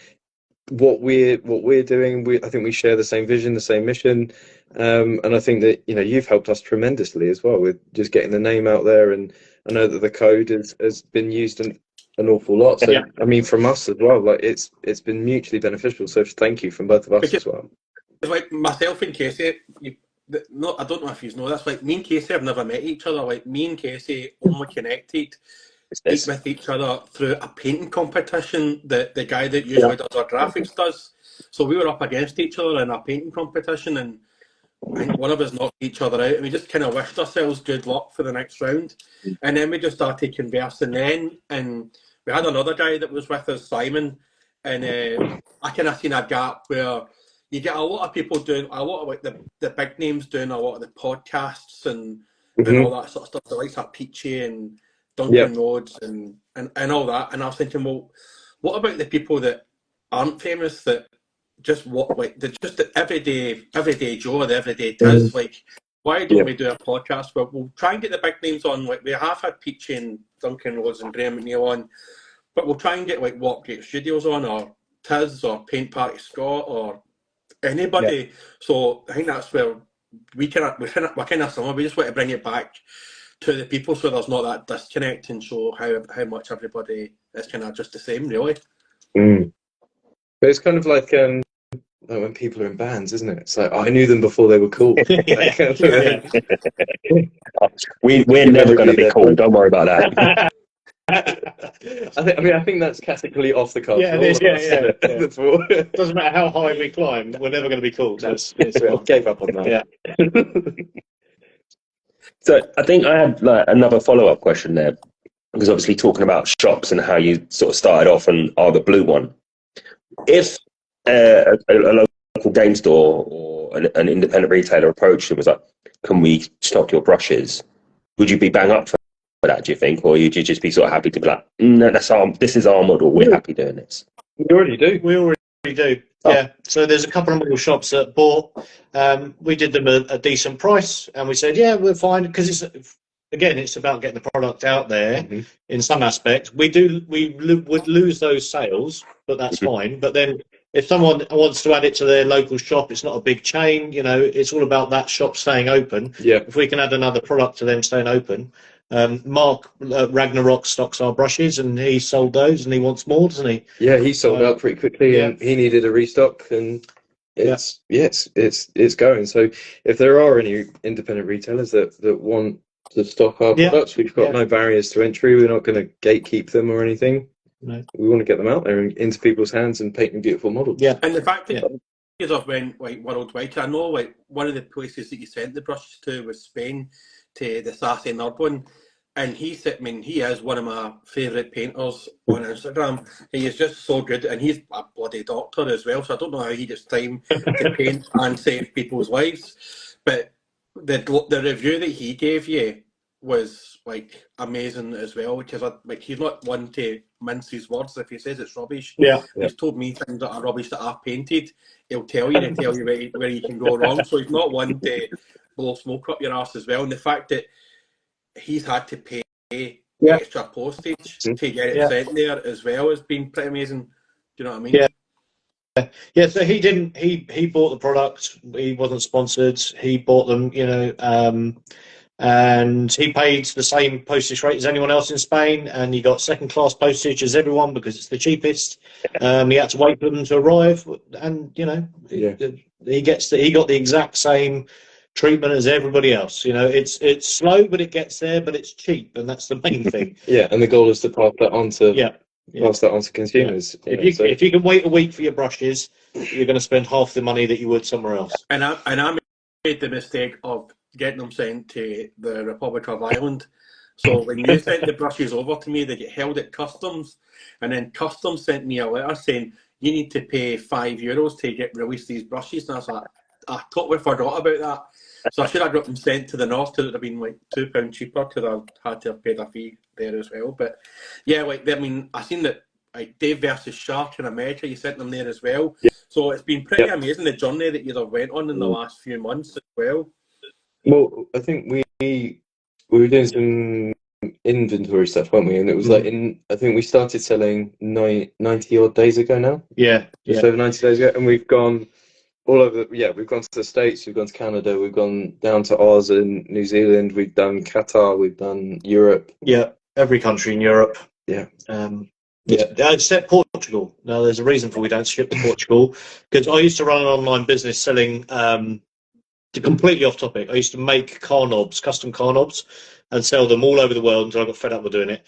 what we're doing. I think we share the same vision, the same mission, and I think that you've helped us tremendously as well with just getting the name out there. And I know that the code has been used an awful lot. So Yeah. I mean, from us as well, like it's been mutually beneficial. So thank you from both of us Because- as well. it's like myself and Casey. No, I don't know if you know this. Like me and Casey have never met each other. Like me and Casey only connected with each other through a painting competition that the guy that usually does our graphics does. So we were up against each other in a painting competition, and I think one of us knocked each other out, and we just kind of wished ourselves good luck for the next round. And then we just started conversing then, and we had another guy that was with us, Simon, and I kind of seen a gap where you get a lot of people doing a lot of like the big names doing a lot of the podcasts and all that sort of stuff. The likes of Peachy and Duncan Rhodes and all that. And I was thinking, well, what about the people that aren't famous that just just the everyday Joe, the everyday Tiz? Like, why don't we do a podcast where we'll try and get the big names on? Like, we have had Peachy and Duncan Rhodes and Graham McNeil on, but we'll try and get like What Great Studios on, or Tiz, or Paint Party Scott, or anybody. So I think that's where we're kind of similar. We just want to bring it back to the people so there's not that disconnect and show how much everybody is kind of just the same, really. But it's kind of like when people are in bands, isn't it? It's like, I knew them before they were cool. We're never going to be cool. Don't worry about that. I think that's categorically off the cards. Yeah, it is, yeah. Doesn't matter how high we climb, we're never going to be cool. I gave up on that. Yeah. So I think I had like another follow-up question there, because obviously talking about shops and how you sort of started off and are the blue one. If a local game store or an independent retailer approached you and was like, "Can we stock your brushes?" Would you be bang up for that, do you think, or would you just be sort of happy to be like, "No, this is our model. We're happy doing this." We already do. We already do. Yeah. So there's a couple of model shops that bought. We did them a decent price, and we said, "Yeah, we're fine," because it's about getting the product out there. In some aspects, we would lose those sales, but that's fine. But then, if someone wants to add it to their local shop, it's not a big chain. It's all about that shop staying open. Yeah. If we can add another product to them staying open. Mark Ragnarok stocks our brushes, and he sold those, and he wants more, doesn't he? Yeah, he sold out pretty quickly, and he needed a restock, and it's going. So if there are any independent retailers that want to stock our products, we've got no barriers to entry. We're not going to gatekeep them or anything. No. We want to get them out there and into people's hands and painting beautiful models. Yeah. And the fact that you guys went like worldwide, I know like one of the places that you sent the brushes to was Spain, to the Sassy Nerd one, and he is one of my favourite painters on Instagram. He is just so good, and he's a bloody doctor as well, so I don't know how he gets time to paint and save people's lives. But the review that he gave you was like amazing as well, because like he's not one to mince his words. If he says it's rubbish, he's told me things that are rubbish that I've painted. He'll tell you where you can go wrong. So he's not one to blow smoke up your arse as well. And the fact that he's had to pay extra postage to get it sent there as well has been pretty amazing. Do you know what I mean? Yeah. So he bought the product. He wasn't sponsored. He bought them, and he paid the same postage rate as anyone else in Spain, and he got second class postage as everyone because it's the cheapest. He had to wait for them to arrive, and he got the exact same treatment as everybody else. It's slow, but it gets there, but it's cheap, and that's the main thing. And the goal is to pass that on to consumers. If you can wait a week for your brushes, you're going to spend half the money that you would somewhere else. And I made the mistake of getting them sent to the Republic of Ireland, So when you sent the brushes over to me, they get held at customs, and then customs sent me a letter saying you need to pay €5 to get release these brushes. And I was like, I totally forgot about that. So I should have got them sent to the north. It would have been like £2 cheaper because I had to have paid a fee there as well. But yeah, like I mean, I seen that like Dave versus Shark in America. You sent them there as well. Yeah. So it's been pretty amazing the journey that you've went on in the last few months as well. Well, I think we were doing some inventory stuff, weren't we? And it was like I think we started selling 90 odd days ago now. Yeah, Just over 90 days ago, and we've gone all over. We've gone to the States, we've gone to Canada, we've gone down to Oz and New Zealand, we've done Qatar, we've done Europe. Yeah, every country in Europe. Yeah. Except Portugal. Now, there's a reason for we don't ship to Portugal, because I used to run an online business selling, to completely off topic, I used to make car knobs, custom car knobs, and sell them all over the world until I got fed up with doing it.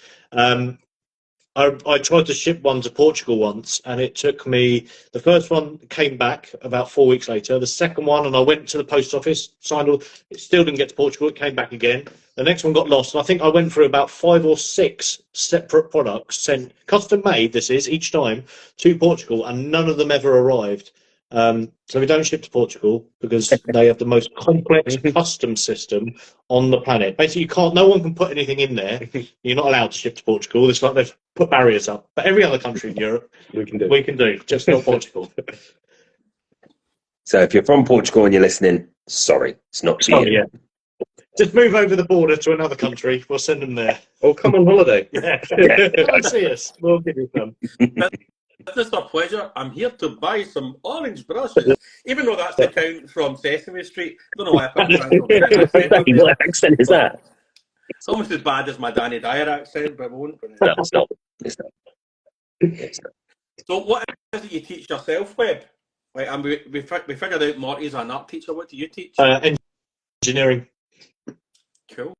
I tried to ship one to Portugal once, and it took me, the first one came back about 4 weeks later. The second one, and I went to the post office, signed all, it still didn't get to Portugal, it came back again. The next one got lost, and I think I went through about 5 or 6 separate products, sent custom made, this is, each time, to Portugal, and none of them ever arrived. So we don't ship to Portugal because they have the most complex custom system on the planet. Basically, no one can put anything in there. You're not allowed to ship to Portugal. It's like they've put barriers up. But every other country in Europe, we can do, just not Portugal. So if you're from Portugal and you're listening, sorry, it's not to you. Yeah. Just move over the border to another country. We'll send them there. Oh, come on holiday. Come see us. We'll give you some. It's a pleasure. I'm here to buy some orange brushes, even though that's the count from Sesame Street. I don't know why I put What accent is that? It's almost as bad as my Danny Dyer accent, but I won't. No, it's not. It's not. It's not. So what is it you teach yourself, Webb? Like, and we figured out Morty's an art teacher. What do you teach? Engineering. Cool.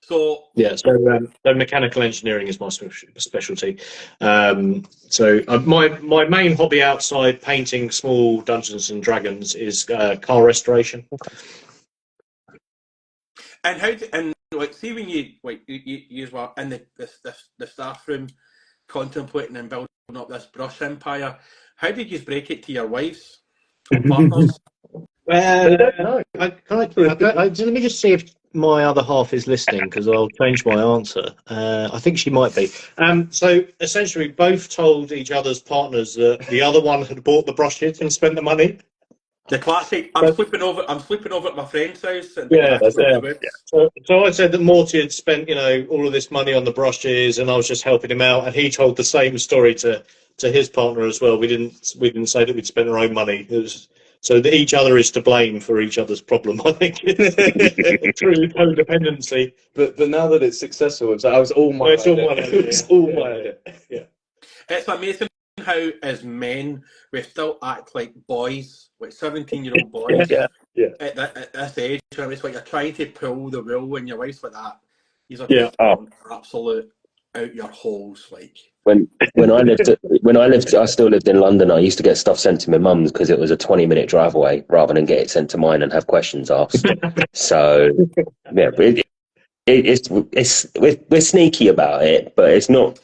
So so mechanical engineering is my specialty. So my main hobby outside painting small Dungeons and Dragons is car restoration. And like, see when you were in the staff room contemplating and building up this brush empire, how did you break it to your wives or partners? Let me just see if my other half is listening, because I'll change my answer. I think she might be. So essentially, both told each other's partners that the other one had bought the brushes and spent the money. The classic. I'm sleeping over at my friend's house. And So I said that Morty had spent, all of this money on the brushes, and I was just helping him out. And he told the same story to his partner as well. We didn't say that we'd spent our own money. It was, so that each other is to blame for each other's problem, I think. Through codependency. But now that it's successful, it was all my idea. It was all my idea. Yeah. It's amazing how, as men, we still act like boys, like 17-year-old boys. At this age, it's like you're trying to pull the wool when your wife's like that. He's like absolute out your holes, like. When I still lived in London, I used to get stuff sent to my mum's because it was a 20-minute drive away, rather than get it sent to mine and have questions asked. So yeah, we're sneaky about it, but it's not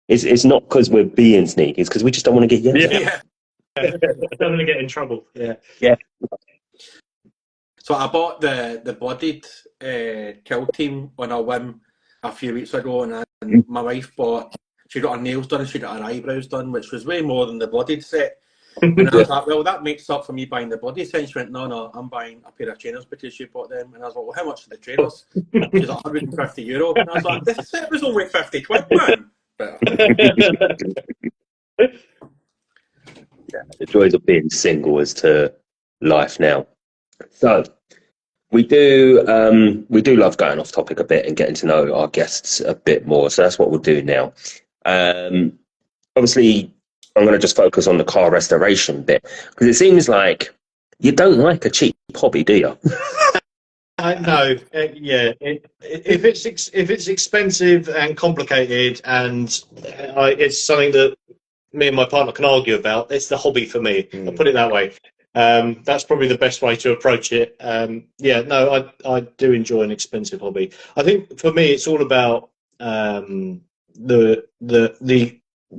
because we're being sneaky. It's because we just don't want to get yelled at. Don't want to get in trouble. Yeah. So I bought the bloodied kill team on a whim a few weeks ago, and my wife bought. She got her nails done and she got her eyebrows done, which was way more than the bloodied set. And I was like, well, that makes up for me buying the bloodied set. She went, no, I'm buying a pair of trainers because you bought them. And I was like, well, how much are the trainers? She's like, €150. And I was like, this set was only £50, man. The joys of being single as to life now. So we do love going off topic a bit and getting to know our guests a bit more. So that's what we'll do now. Obviously, I'm going to just focus on the car restoration bit, because it seems like you don't like a cheap hobby, do you? No, if it's expensive and complicated, and it's something that me and my partner can argue about, it's the hobby for me. I'll put it that way. That's probably the best way to approach it. Yeah, no, I do enjoy an expensive hobby. I think for me, it's all about the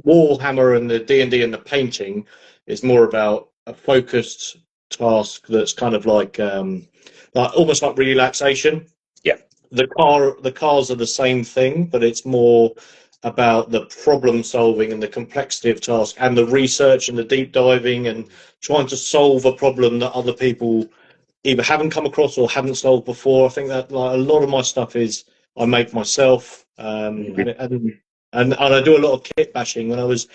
Warhammer and the D&D and the painting is more about a focused task that's kind of like almost like relaxation. Yeah. The cars are the same thing, but it's more about the problem solving and the complexity of task and the research and the deep diving and trying to solve a problem that other people either haven't come across or haven't solved before. I think that like a lot of my stuff is I make myself, and I do a lot of kit bashing. When I was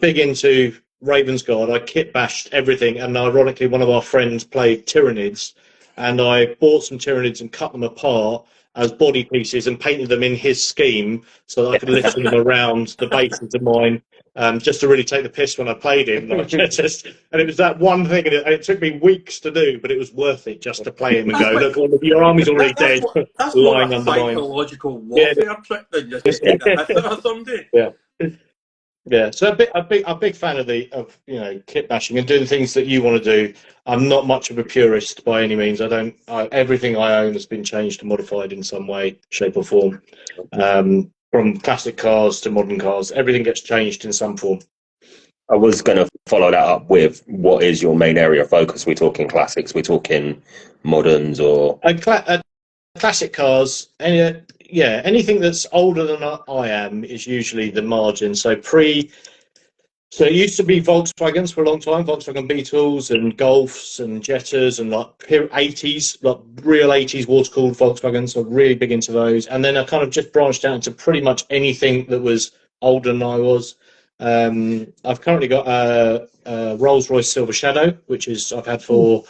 big into Ravensguard, I kit bashed everything, and ironically, one of our friends played Tyranids, and I bought some Tyranids and cut them apart as body pieces and painted them in his scheme so that I could lift them around the bases of mine, just to really take the piss when I played him. Like, and it was that one thing, and it took me weeks to do, but it was worth it just to play him and go, look, all of your army's already dead. That's more lying a under mine. psychological warfare trick than just taking a hit or something. Yeah, so a big fan of kit bashing and doing things that you want to do. I'm not much of a purist by any means. Everything I own has been changed and modified in some way, shape, or form. From classic cars to modern cars, everything gets changed in some form. I was going to follow that up with what is your main area of focus? We're talking classics, we're talking moderns, or classic cars. Anything that's older than I am is usually the margin. So it used to be Volkswagens for a long time, Volkswagen Beetles and Golfs and Jettas and like 80s, like real 80s water-cooled Volkswagens. So I'm really big into those. And then I kind of just branched out into pretty much anything that was older than I was. I've currently got a Rolls-Royce Silver Shadow, which is I've had for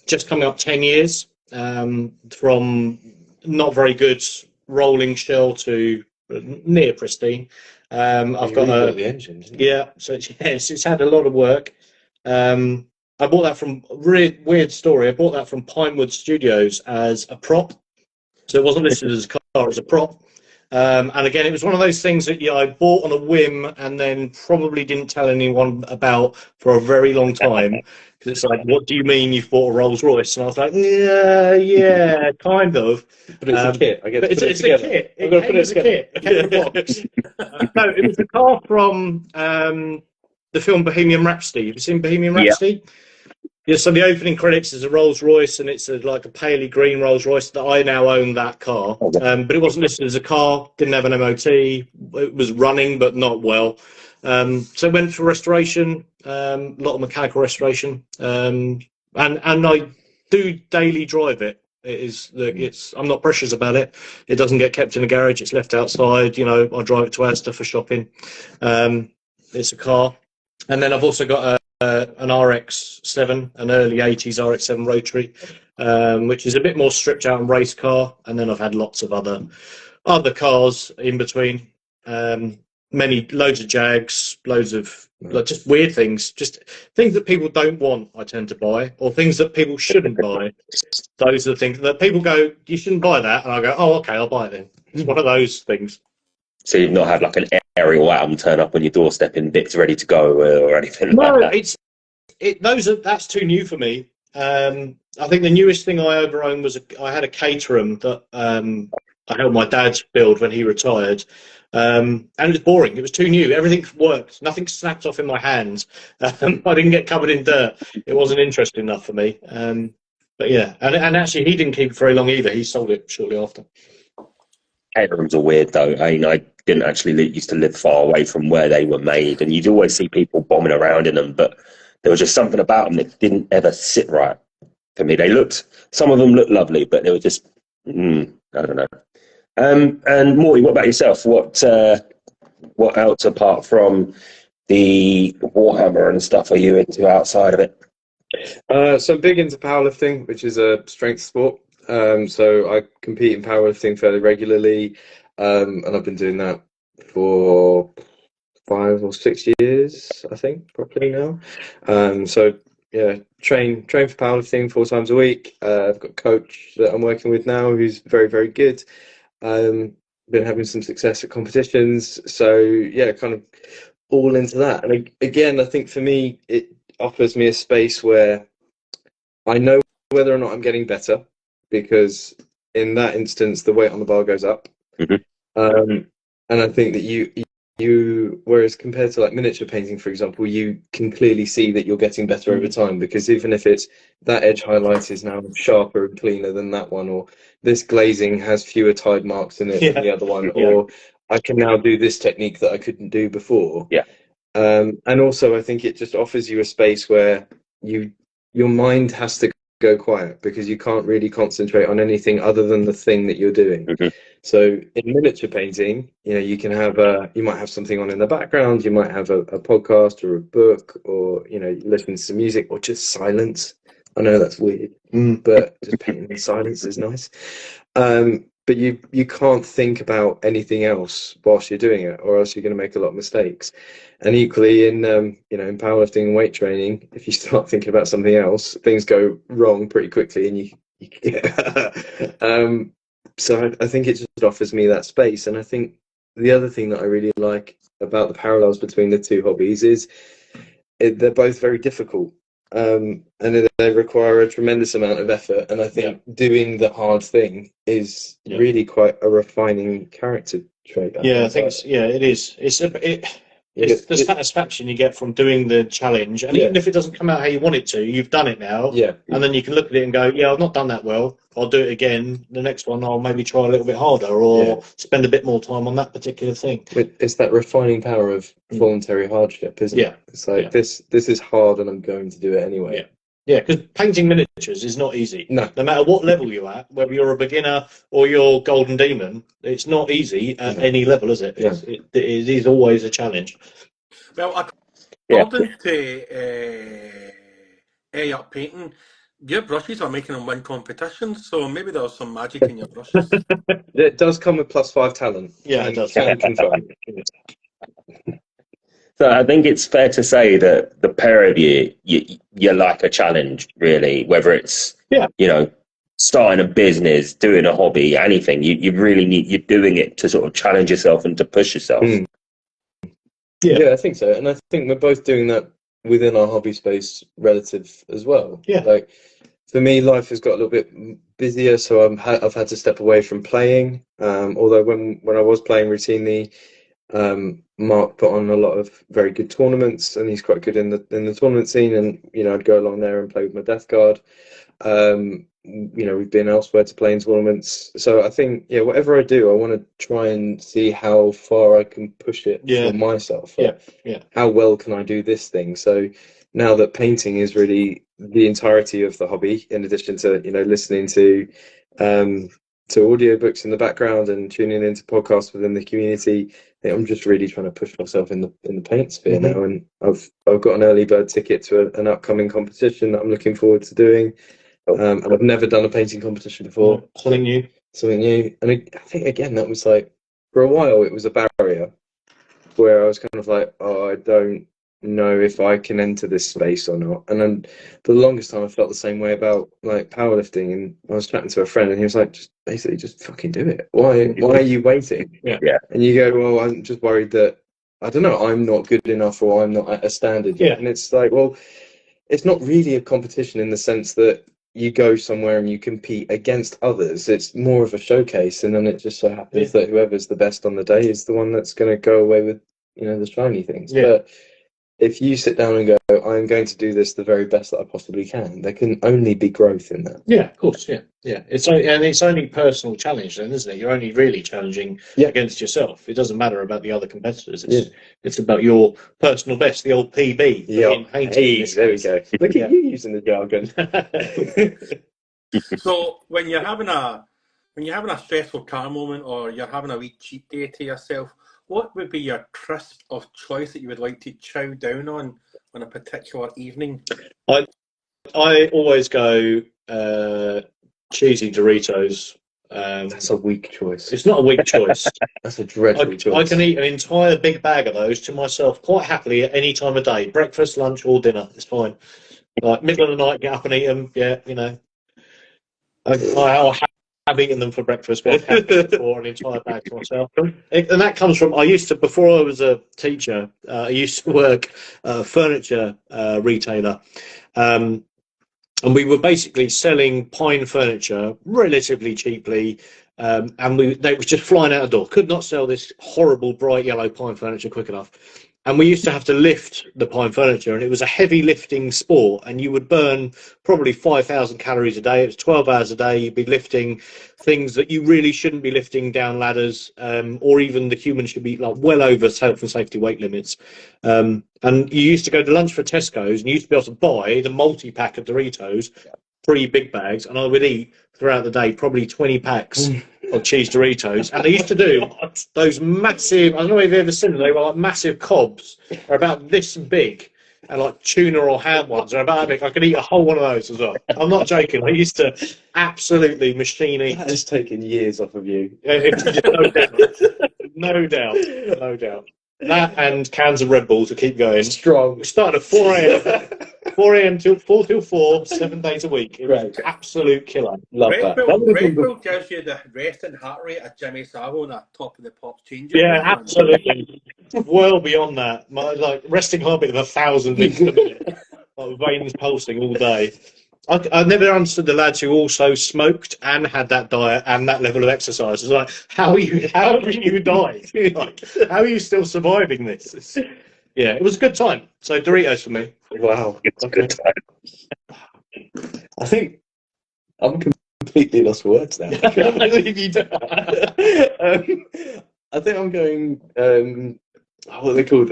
just coming up 10 years, from not very good rolling shell to near pristine. I've got the engine. So it's had a lot of work. I bought that from weird story. I bought that from Pinewood Studios as a prop, so it wasn't listed as a car; it was a prop. And again, it was one of those things that I bought on a whim and then probably didn't tell anyone about for a very long time. Because it's like, what do you mean you've bought a Rolls Royce? And I was like, yeah, kind of. But it's a kit. I get to put it together. A kit. It came as a kit. It came in a box. No, it was a car from the film Bohemian Rhapsody. Have you seen Bohemian Rhapsody? Yeah, so the opening credits is a Rolls Royce, and it's like a paley green Rolls Royce that I now own that car. But it wasn't listed as a car, didn't have an MOT, it was running, but not well. So it went for restoration, a lot of mechanical restoration, and I do daily drive it. I'm not precious about it. It doesn't get kept in a garage. It's left outside. I drive it to Asda for shopping. It's a car, and then I've also got an RX-7, an early 80s RX-7 rotary, which is a bit more stripped out and race car. And then I've had lots of other cars in between. Loads of Jags, loads of just weird things, just things that people don't want, I tend to buy, or things that people shouldn't buy. Those are the things that people go, you shouldn't buy that. And I go, oh, okay, I'll buy it then. It's one of those things. So you've not had like an aerial atom turn up on your doorstep in bits ready to go or anything like that? That's too new for me. I think the newest thing I ever owned was I had a Caterham that I helped my dad build when he retired. And it was boring. It was too new. Everything worked. Nothing snapped off in my hands. I didn't get covered in dirt. It wasn't interesting enough for me. But yeah, and actually he didn't keep it very long either. He sold it shortly after. Caterhams are weird though. I mean, I didn't actually used to live far away from where they were made, and you'd always see people bombing around in them, but there was just something about them that didn't ever sit right for me. Some of them looked lovely, but they were just, I don't know. And Morty, what about yourself? What else apart from the Warhammer and stuff are you into outside of it? So I'm big into powerlifting, which is a strength sport. So I compete in powerlifting fairly regularly, and I've been doing that for 5 or 6 years, I think, properly now. So yeah, train for powerlifting 4 times a week. I've got a coach that I'm working with now who's very, very good. Been having some success at competitions, so yeah, kind of all into that. And again, I think for me, offers me a space where I know whether or not I'm getting better, because in that instance, the weight on the bar goes up. Mhm. And I think that whereas compared to like miniature painting, for example, you can clearly see that you're getting better over time, because even if it's that edge highlight is now sharper and cleaner than that one, or this glazing has fewer tide marks in it than the other one, Yeah. or I can now do this technique that I couldn't do before. Yeah. And also I think it just offers you a space where your mind has to go quiet, because you can't really concentrate on anything other than the thing that you're doing. Mhm. So in miniature painting, you can have you might have something on in the background, you might have a podcast or a book, or listen to some music, or just silence. I know that's weird, but just painting in silence is nice. But you can't think about anything else whilst you're doing it, or else you're going to make a lot of mistakes. And equally in in powerlifting and weight training, if you start thinking about something else, things go wrong pretty quickly, and so I think it just offers me that space. And I think the other thing that I really like about the parallels between the two hobbies is they're both very difficult. And they require a tremendous amount of effort. And I think doing the hard thing is really quite a refining character trait. I think it is. It's the satisfaction you get from doing the challenge, and even if it doesn't come out how you want it to, you've done it now. Yeah. And then you can look at it and go, I've not done that well. I'll do it again. The next one, I'll maybe try a little bit harder, or spend a bit more time on that particular thing. It's that refining power of voluntary hardship, isn't it? It's like this is hard, and I'm going to do it anyway. Yeah, because painting miniatures is not easy. No matter what level you're at, whether you're a beginner or you're Golden Demon, it's not easy at any level, is it? It is always a challenge. Well, according to Up Painting, your brushes are making them win competitions, so maybe there's some magic in your brushes. It does come with +5 talent. Yeah, it does. Can confirm. So I think it's fair to say that the pair of you like a challenge, really, whether it's, starting a business, doing a hobby, anything. You really you're doing it to sort of challenge yourself and to push yourself. Yeah, I think so. And I think we're both doing that within our hobby space relative as well. Yeah. Like, for me, life has got a little bit busier, so I've had to step away from playing. Although when I was playing routinely, Mark put on a lot of very good tournaments, and he's quite good in the tournament scene. And I'd go along there and play with my Death Guard. We've been elsewhere to play in tournaments. So I think whatever I do, I want to try and see how far I can push it for myself. How well can I do this thing? So now that painting is really the entirety of the hobby, in addition to listening to audiobooks in the background and tuning into podcasts within the community, I'm just really trying to push myself in the paint sphere now. And I've got an early bird ticket to an upcoming competition that I'm looking forward to doing. And I've never done a painting competition before. Something new. And I think again that was like, for a while it was a barrier where I was kind of like, I don't know if I can enter this space or not. And then for the longest time I felt the same way about like powerlifting. And I was chatting to a friend, and he was like, just fucking do it. Why are you waiting? Yeah. And you go, well, I'm just worried that, I don't know, I'm not good enough, or I'm not at a standard yet. And it's like, well, it's not really a competition in the sense that you go somewhere and you compete against others. It's more of a showcase, and then it just so happens that whoever's the best on the day is the one that's going to go away with the shiny things. But if you sit down and go, I'm going to do this the very best that I possibly can, there can only be growth in that. Yeah, of course. Yeah. It's only personal challenge then, isn't it? You're only really challenging against yourself. It doesn't matter about the other competitors. It's about your personal best, the old PB. Yeah. There we go. Look at you using the jargon. So when you're having a stressful car moment, or you're having a wee cheat day to yourself, what would be your crisp of choice that you would like to chow down on a particular evening? I always go cheesy Doritos. That's a weak choice. It's not a weak choice. That's a dreadful choice. I can eat an entire big bag of those to myself quite happily at any time of day. Breakfast, lunch, or dinner. It's fine. Like middle of the night, get up and eat them. Yeah, I'll have eaten them for breakfast, but I've had them for an entire bag to myself. And that comes from, I used to, before I was a teacher, I used to work at a furniture retailer. And we were basically selling pine furniture relatively cheaply. And they were just flying out the door. Could not sell this horrible bright yellow pine furniture quick enough. And we used to have to lift the pine furniture, and it was a heavy lifting sport, and you would burn probably 5,000 calories a day. It was 12 hours a day. You'd be lifting things that you really shouldn't be lifting down ladders, or even the human should be like well over health and safety weight limits. And you used to go to lunch for Tesco's, and you used to be able to buy the multi-pack of Doritos, 3 big bags, and I would eat throughout the day probably 20 packs of cheese Doritos. And they used to do those massive, I don't know if you've ever seen them, they were like massive cobs. They're about this big, and like tuna or ham ones are about that big. I could eat a whole one of those as well. I'm not joking. I used to absolutely machine eat. That has taken years off of you. No doubt. No doubt. No doubt. That and cans of Red Bull to keep going. Strong. We started at 4 a.m. 4 a.m. till 4 till 4, 7 days a week. It was an absolute killer. Love Red that. Bull gives you the resting heart rate of Jimmy Savile on a top of the pops change. Yeah, absolutely. Well beyond that. My like resting heart rate of 1,000 beats a minute. Like veins pulsing all day. I never understood the lads who also smoked and had that diet and that level of exercise. It's like, how do you die? Like, how are you still surviving this? Yeah, it was a good time. So Doritos for me. Wow. It's a good time. I think I'm completely lost for words now. I think I'm going. What are they called?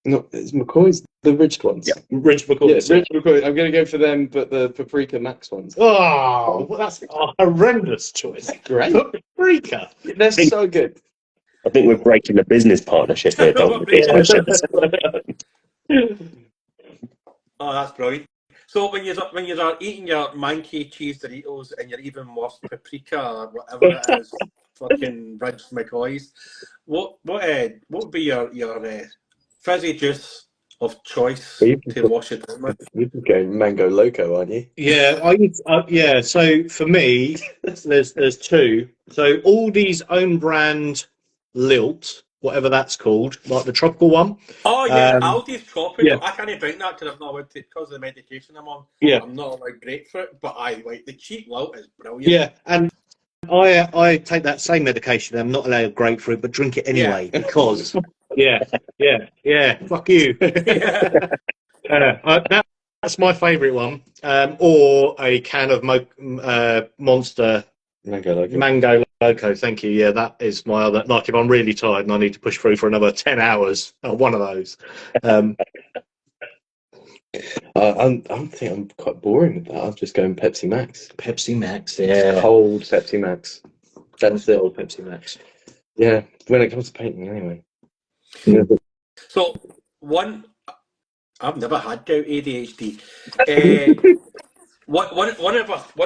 It's McCoy's, the ridged ones. Yeah. Rich McCoy. Yes, Rich McCoy. I'm going to go for them, but the Paprika Max ones. Oh, well, that's a horrendous choice. Great. Paprika. They're so good. I think we're breaking the business partnership here, don't we? Oh, that's brilliant. So when you're eating your Mankey cheese Doritos and you're even worse paprika or whatever it is, fucking Ridge McCoy's, what would be your fizzy juice of choice to wash it down with? You're going Mango Loco, aren't you? Yeah. So for me, there's 2. So Aldi's own brand Lilt, whatever that's called, like the tropical one. Oh yeah, Aldi's tropical. Yeah. I can't drink that because I'm not allowed to, because of the medication I'm on. Yeah. I'm not allowed grapefruit, but I like the cheap Lilt is brilliant. Yeah, and I take that same medication. I'm not allowed grapefruit, but drink it anyway because. Yeah. Fuck you. That's my favourite one. Or a can of Monster Mango Loco. Thank you. Yeah, that is my other. Like if I'm really tired and I need to push through for another 10 hours, one of those. I think I'm quite boring with that. I'm just going Pepsi Max. Pepsi Max. Yeah. Cold Pepsi Max. That's it. Old Pepsi Max. Yeah, when it comes to painting, anyway. So I've never had gout ADHD. One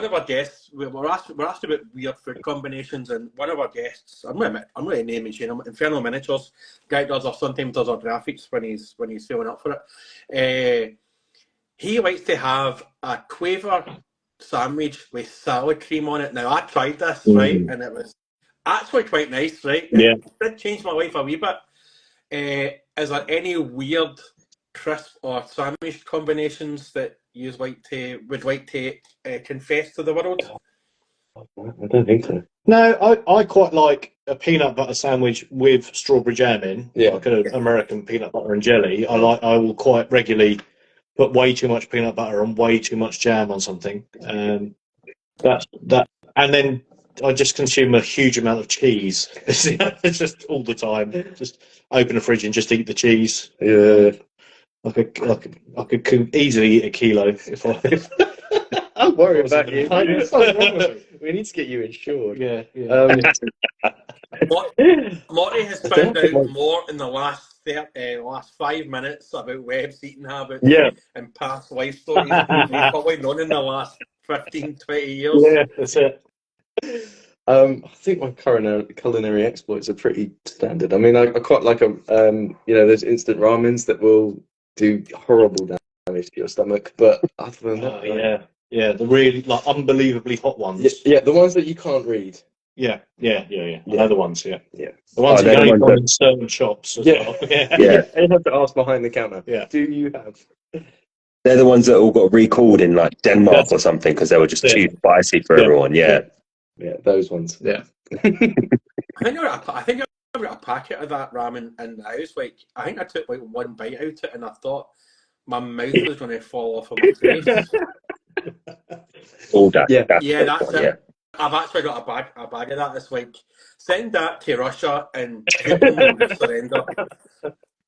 of our guests, we're asked about weird food combinations, and one of our guests, I'm really naming Shane, Infernal Miniatures, guy sometimes does our graphics when he's filling up for it. He likes to have a quaver sandwich with salad cream on it. Now I tried this, right, and it was actually quite nice, right? Yeah. It did change my life a wee bit. Is there any weird crisp or sandwich combinations that you would like to confess to the world? I don't think so. No, I quite like a peanut butter sandwich with strawberry jam in, like an American peanut butter and jelly. I will quite regularly put way too much peanut butter and way too much jam on something. That, and then I just consume a huge amount of cheese. It's just all the time. Just open the fridge and just eat the cheese. Yeah. I could easily eat a kilo if I. I'm worried about you. We need to get you insured. Yeah. Morty has found out more in the last 5 minutes about Webb's eating habits and past life stories than we've probably known in the last 15, 20 years. Yeah, that's it. I think my culinary exploits are pretty standard. I mean, I quite like those instant ramens that will do horrible damage to your stomach. But other than that, Yeah, the really like unbelievably hot ones. Yeah, the ones that you can't read. Yeah. I Yeah. know the ones. Yeah, Yeah. the ones that they're you the only ones find that- in certain shops as Yeah. well. Yeah. Yeah. You have to ask behind the counter. Yeah. Do you have? They're the ones that all got recalled in like Denmark or something because they were just too spicy for Yeah. everyone. Yeah. Yeah, those ones. Yeah. I think I got a packet of that ramen in the house. Like, I think I took like one bite out of it, and I thought my mouth was going to fall off of my face. All that. Yeah. Yeah, that's it. Yeah. I've actually got a bag of that. It's like, send that to Russia and Putin will surrender.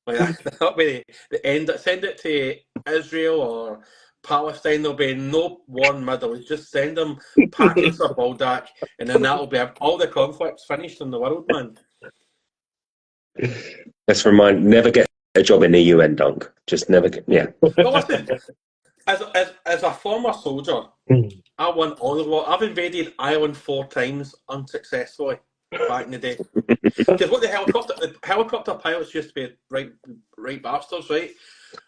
Like, that'll be the end. Send it to Israel or Palestine. There'll be no one middle. Just send them packets of Baldock, and then that'll be all the conflicts finished in the world, man. Let's remind, never get a job in the UN, Dunk. Just never get, yeah. But listen, as a former soldier, I won all the war. I've invaded Ireland 4 times unsuccessfully back in the day. Because what the helicopter pilots used to be right bastards, right?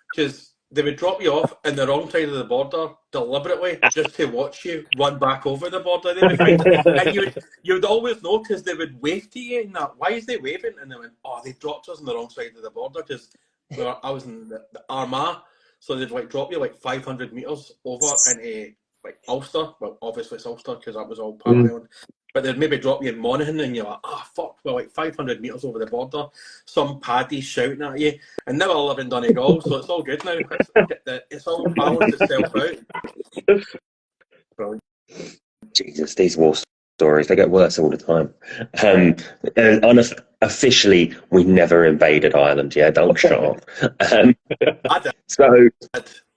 Because they would drop you off in the wrong side of the border deliberately just to watch you run back over the border. They would find it. And you would always know because they would wave to you and that. Why is they waving? And they went, oh, they dropped us on the wrong side of the border because I was in the Armagh. So they'd like drop you like 500 metres over into like Ulster. Well, obviously it's Ulster because that was all part of Ireland. But they'd maybe drop you in Monaghan and you're like, oh, fuck, we're like 500 metres over the border. Some paddy shouting at you. And now I live in Donegal, so it's all good now. It's all balanced itself out. Brilliant. Jesus, these war stories, they get worse all the time. Officially, we never invaded Ireland. Yeah, don't shut up. I did. So,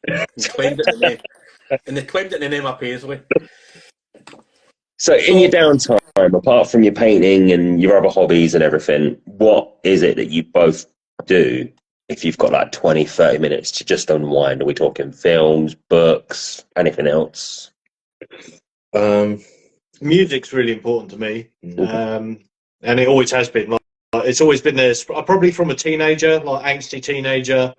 And claimed it in the name. And they claimed it in the name of Paisley. So in your downtime, apart from your painting and your other hobbies and everything, what is it that you both do if you've got like 20, 30 minutes to just unwind? Are we talking films, books, anything else? Music's really important to me, and it always has been. Like, it's always been there. Probably from a teenager, like angsty teenager.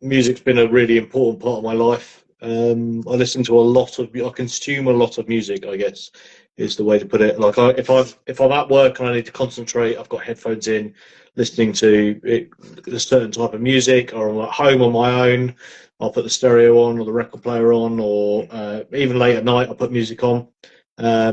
Music's been a really important part of my life. I listen to I consume a lot of music, I guess, is the way to put it. Like if I'm at work and I need to concentrate, I've got headphones in, listening to a certain type of music, or I'm at home on my own, I'll put the stereo on or the record player on, or even late at night I'll put music on. I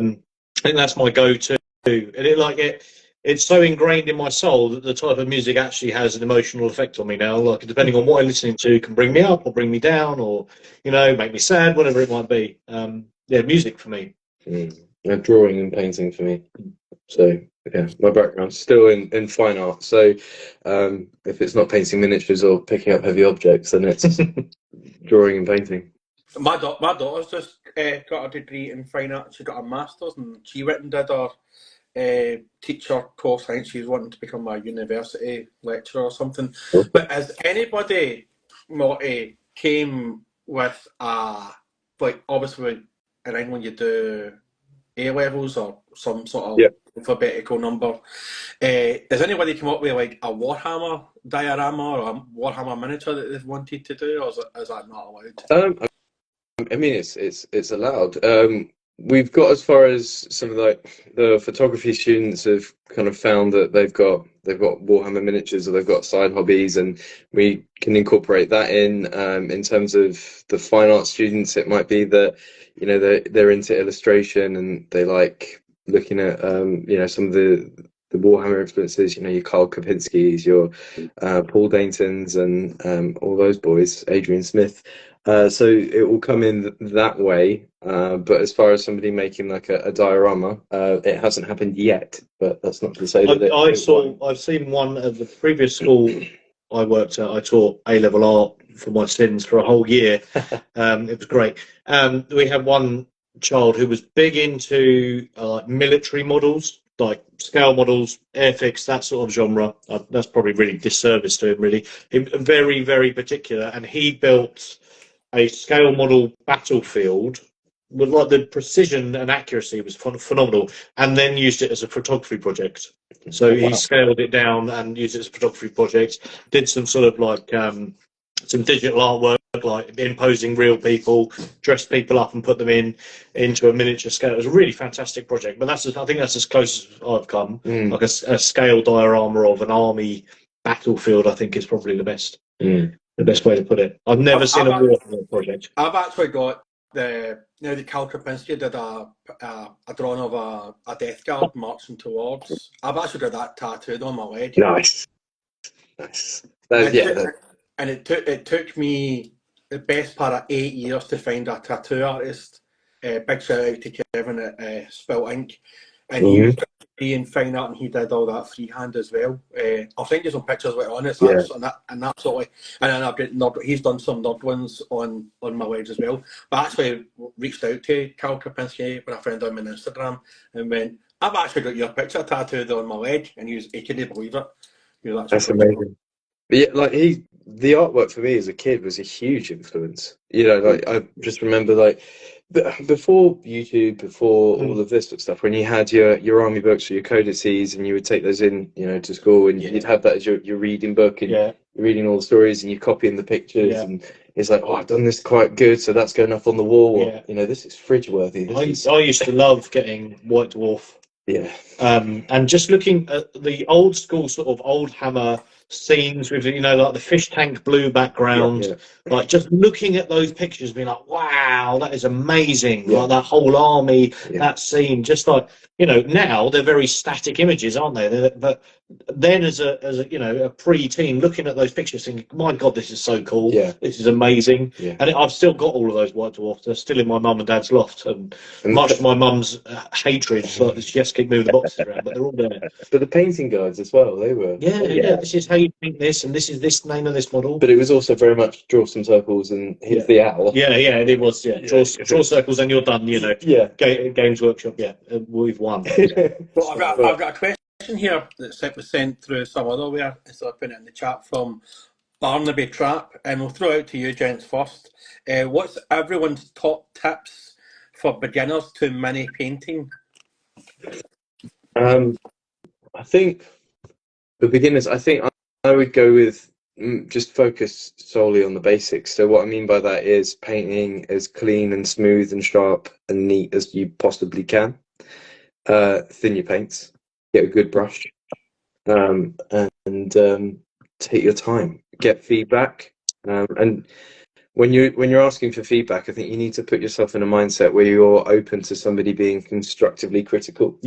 think that's my go-to, and it's so ingrained in my soul that the type of music actually has an emotional effect on me now. Like, depending on what I'm listening to, can bring me up or bring me down, or make me sad, whatever it might be. Music for me. Drawing and painting for me. So yeah, my background's still in fine art. So if it's not painting miniatures or picking up heavy objects, then it's drawing and painting. My daughter's just got a degree in fine art. She got a master's, and she went and did her teacher course. I think she's wanting to become a university lecturer or something. Oh. But has anybody, Morty, came with like obviously in England you do A levels or some sort of alphabetical number. Has anybody come up with like a Warhammer diorama or a Warhammer miniature that they've wanted to do, or is that not allowed? I mean, it's allowed. We've got as far as some of the photography students have kind of found that they've got Warhammer miniatures, or they've got side hobbies, and we can incorporate that in. In terms of the fine art students, it might be that they're into illustration and they like looking at some of the Warhammer influences. Your Carl Kapinskis, your Paul Daintons, and all those boys, Adrian Smith. So it will come in that way, but as far as somebody making like a diorama, it hasn't happened yet. But that's not to say that I've seen one at the previous school I worked at. I taught A-level art for my sins for a whole year. It was great. We had one child who was big into military models, like scale models, airfix, that sort of genre. That's probably really disservice to him, really. Very, very particular, and he built a scale model battlefield with like the precision and accuracy was phenomenal, and then used it as a photography project. So he scaled it down and used it as a photography project, did some sort of like some digital artwork, like imposing real people, dress people up and put them into a miniature scale. It was a really fantastic project. But I think that's as close as I've come. Like a scale diorama of an army battlefield, I think is probably the best way to put it. I've never seen a Warhammer project. I've actually got the Cal Krapinski did a drawing of a Death Guard marching towards. I've actually got that tattooed on my leg. Nice. And it took me the best part of 8 years to find a tattoo artist. Big shout out to Kevin at Spilt Ink, and he was in fine art, and he did all that freehand as well. I'll send you some pictures later on. And that sort of, and then I've got he's done some nerd ones on my legs as well. But I actually reached out to Cal Krapinski when I found him on Instagram and went, "I've actually got your picture tattooed on my leg," and he couldn't believe it. That's amazing. But yeah, like the artwork for me as a kid was a huge influence. Like I just remember before YouTube, before all of this sort of stuff, when you had your army books or your codices, and you would take those in, to school, and you'd have that as your reading book, and you're reading all the stories, and you're copying the pictures, and it's like, oh, I've done this quite good, so that's going up on the wall. Or, this is fridge worthy. I used to love getting White Dwarf. Yeah. And just looking at the old school sort of old Hammer scenes with like the fish tank blue background, like just looking at those pictures, being like, wow, that is amazing. Like that whole army, that scene, just like now they're very static images, aren't they? But then as a pre-teen, looking at those pictures, thinking, my God, this is so cool. This is amazing. And I've still got all of those White Dwarfs. They're still in my mum and dad's loft, and much to my mum's hatred, so she has to keep moving the boxes around, but they're all there. But the painting guides as well, they were this is how you paint this, and this is this name of this model. But it was also very much draw some circles and here's the owl. It was draw circles and you're done. Games Workshop. We've won. Well, I've got a question here that was sent through some other way, so I put it in the chat from Barnaby Trap, and we'll throw it to you gents first. What's everyone's top tips for beginners to mini painting? I think for beginners, I would go with just focus solely on the basics. So what I mean by that is painting as clean and smooth and sharp and neat as you possibly can. Thin your paints, get a good brush, and take your time, get feedback. And when you're asking for feedback, I think you need to put yourself in a mindset where you're open to somebody being constructively critical.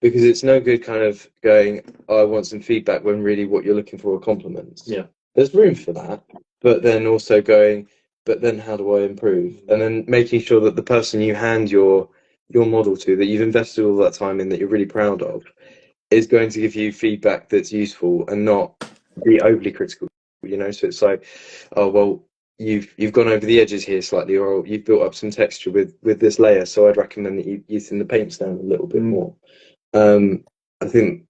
Because it's no good kind of going, oh, I want some feedback, when really what you're looking for are compliments. There's room for that, but then also going, but then how do I improve? And then making sure that the person you hand your model to, that you've invested all that time in, that you're really proud of, is going to give you feedback that's useful and not be overly critical. So it's like, oh well, you've gone over the edges here slightly, or you've built up some texture with this layer, so I'd recommend that you thin the paints down a little bit more. I think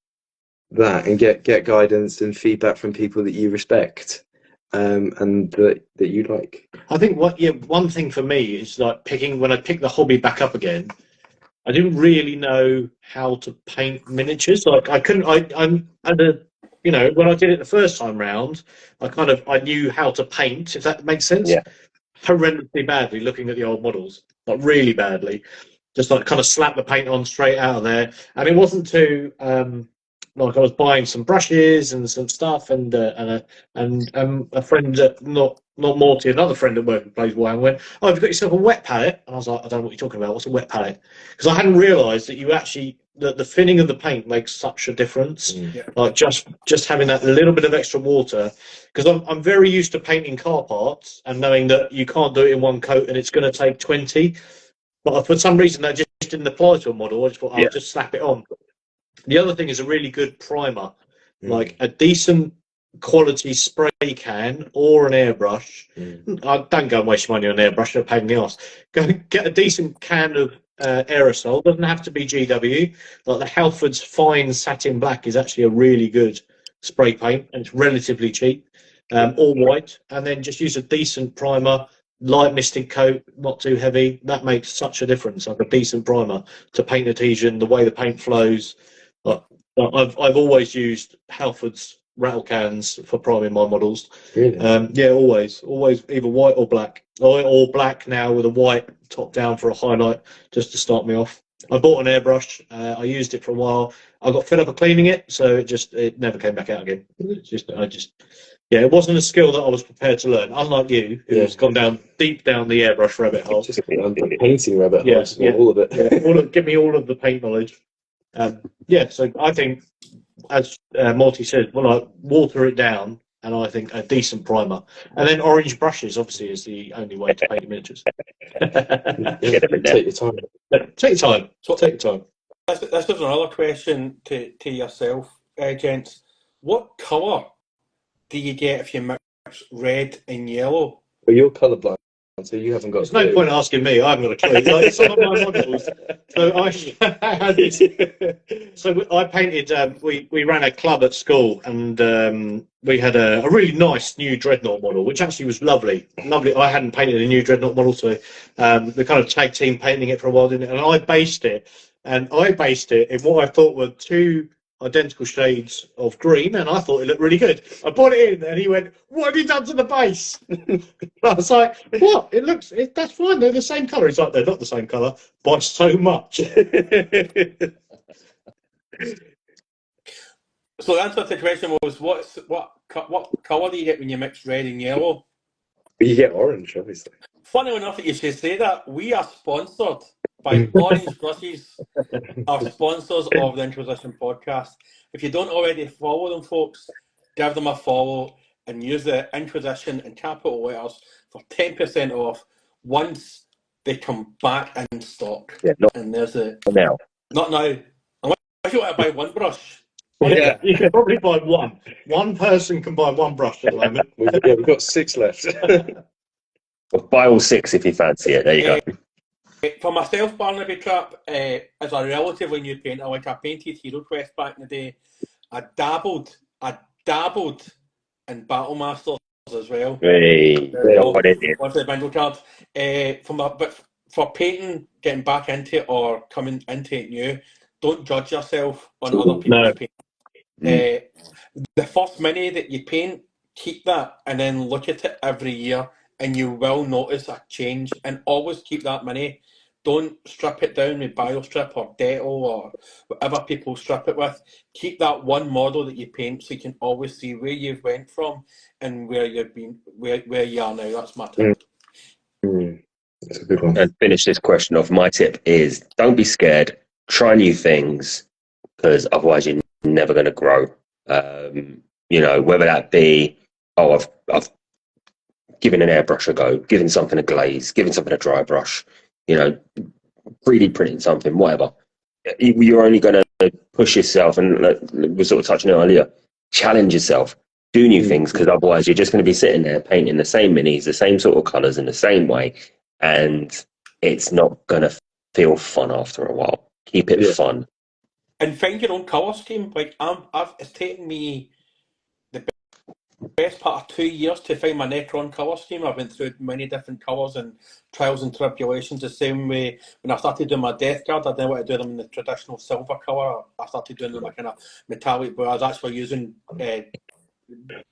that, and get guidance and feedback from people that you respect, and that you like. I think one thing for me is like when I picked the hobby back up again, I didn't really know how to paint miniatures. Like I couldn't. I'm under. When I did it the first time round, I knew how to paint, if that makes sense. Horrendously badly, looking at the old models, like really badly. Just like kind of slap the paint on straight out of there, and it wasn't too like I was buying some brushes and some stuff, and a friend, not Morty, another friend at work who plays Warhammer, went, "Oh, have you got yourself a wet palette?" And I was like, "I don't know what you're talking about. What's a wet palette?" Because I hadn't realised that you actually the thinning of the paint makes such a difference. Like just having that little bit of extra water, because I'm very used to painting car parts and knowing that you can't do it in one coat and it's going to take 20. But for some reason, that just didn't apply to a model. I just thought, I'll just slap it on. The other thing is a really good primer, like a decent quality spray can or an airbrush. Don't go and waste your money on an airbrush, they're a pain in the arse. Go get a decent can of aerosol. Doesn't have to be GW. Like the Halfords Fine Satin Black is actually a really good spray paint, and it's relatively cheap. All white, and then just use a decent primer. Light misted coat, not too heavy. That makes such a difference. Like a decent primer to paint adhesion, the way the paint flows. I've always used Halfords rattle cans for priming my models. Really? Yeah, always either white or black, or black now with a white top down for a highlight, just to start me off. I bought an airbrush. I used it for a while. I got fed up of cleaning it, so it never came back out again. Yeah, it wasn't a skill that I was prepared to learn. Unlike you, who's gone down deep down the airbrush rabbit hole. Just the painting rabbit holes, all of it. Give me all of the paint knowledge. So I think, as Morty said, water it down, and I think a decent primer, and then orange brushes obviously is the only way to paint miniatures. Take your time. Take your time. So- Take your time. This is another question to yourself, gents. What colour do you get if you mix red and yellow? But you're colourblind, so you haven't got. There's no point asking me. I haven't got a clue. Like some of my models. So I had this. So I painted. We ran a club at school, and we had a really nice new Dreadnought model, which actually was lovely. Lovely. I hadn't painted a new Dreadnought model, so we kind of tag team painting it for a while, didn't it? And I based it in what I thought were two identical shades of green, and I thought it looked really good. I put it in, and he went, "What have you done to the base?" I was like, "What? That's fine. They're the same colour." He's like, "They're not the same colour by so much." So the answer to the question was, what colour do you get when you mix red and yellow? You get orange, obviously. Funny enough that you should say that. We are sponsored by Orange Brushes, our sponsors of the Inquisition podcast. If you don't already follow them, folks, give them a follow and use the Inquisition in capital letters for 10% off once they come back in stock. Yeah, not And there's a now. not now. Unless you want to buy one brush. Yeah. You can probably buy one. One person can buy one brush at the moment. We've got 6 left. Well, buy all 6 if you fancy it. There you go. For myself, Barnaby Trap, as a relatively new painter, like I painted Hero Quest back in the day, I dabbled in Battle Masters as well. Hey, what is it? What's the bingo cards? But for painting, getting back into it or coming into it new, don't judge yourself on other people's paint. The first mini that you paint, keep that and then look at it every year, and you will notice a change. And always keep that mini. Don't strip it down with Biostrip or Dettol or whatever people strip it with. Keep that one model that you paint so you can always see where you've went from and where you've been, where you are now. That's my tip. That's a good one. And finish this question off. My tip is don't be scared. Try new things, because otherwise you're never going to grow. Whether that be, I've given an airbrush a go, giving something a glaze, giving something a dry brush, 3D printing something, whatever. You're only going to push yourself, and we were sort of touching on it earlier, challenge yourself, do new things, because otherwise you're just going to be sitting there painting the same minis, the same sort of colours in the same way, and it's not going to feel fun after a while. Keep it fun. And find your own colour scheme. Like it's taken me the best part of 2 years to find my Necron colour scheme. I've been through many different colours and trials and tribulations. The same way when I started doing my Death Guard, I didn't want to do them in the traditional silver colour. I started doing them in kind of metallic, but I was actually using that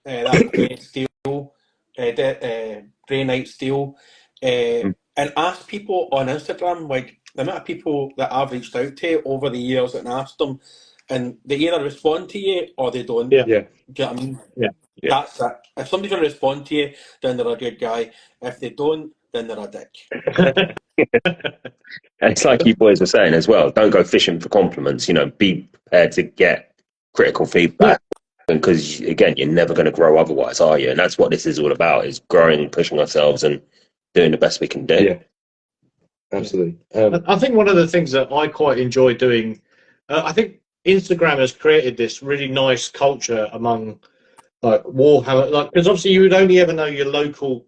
grey steel, grey night steel, and ask people on Instagram, like the amount of people that I've reached out to over the years and asked them, and they either respond to you or they don't. Yeah. Do you know what I mean? Yeah. That's it. If somebody's going to respond to you, then they're a good guy. If they don't, then they're a dick. And it's like you boys were saying as well, don't go fishing for compliments, be prepared to get critical feedback, because again, you're never going to grow otherwise, are you? And that's what this is all about, is growing, pushing ourselves and doing the best we can do. Yeah, absolutely. I think one of the things that I quite enjoy doing, I think Instagram has created this really nice culture among like Warhammer, because obviously you would only ever know your local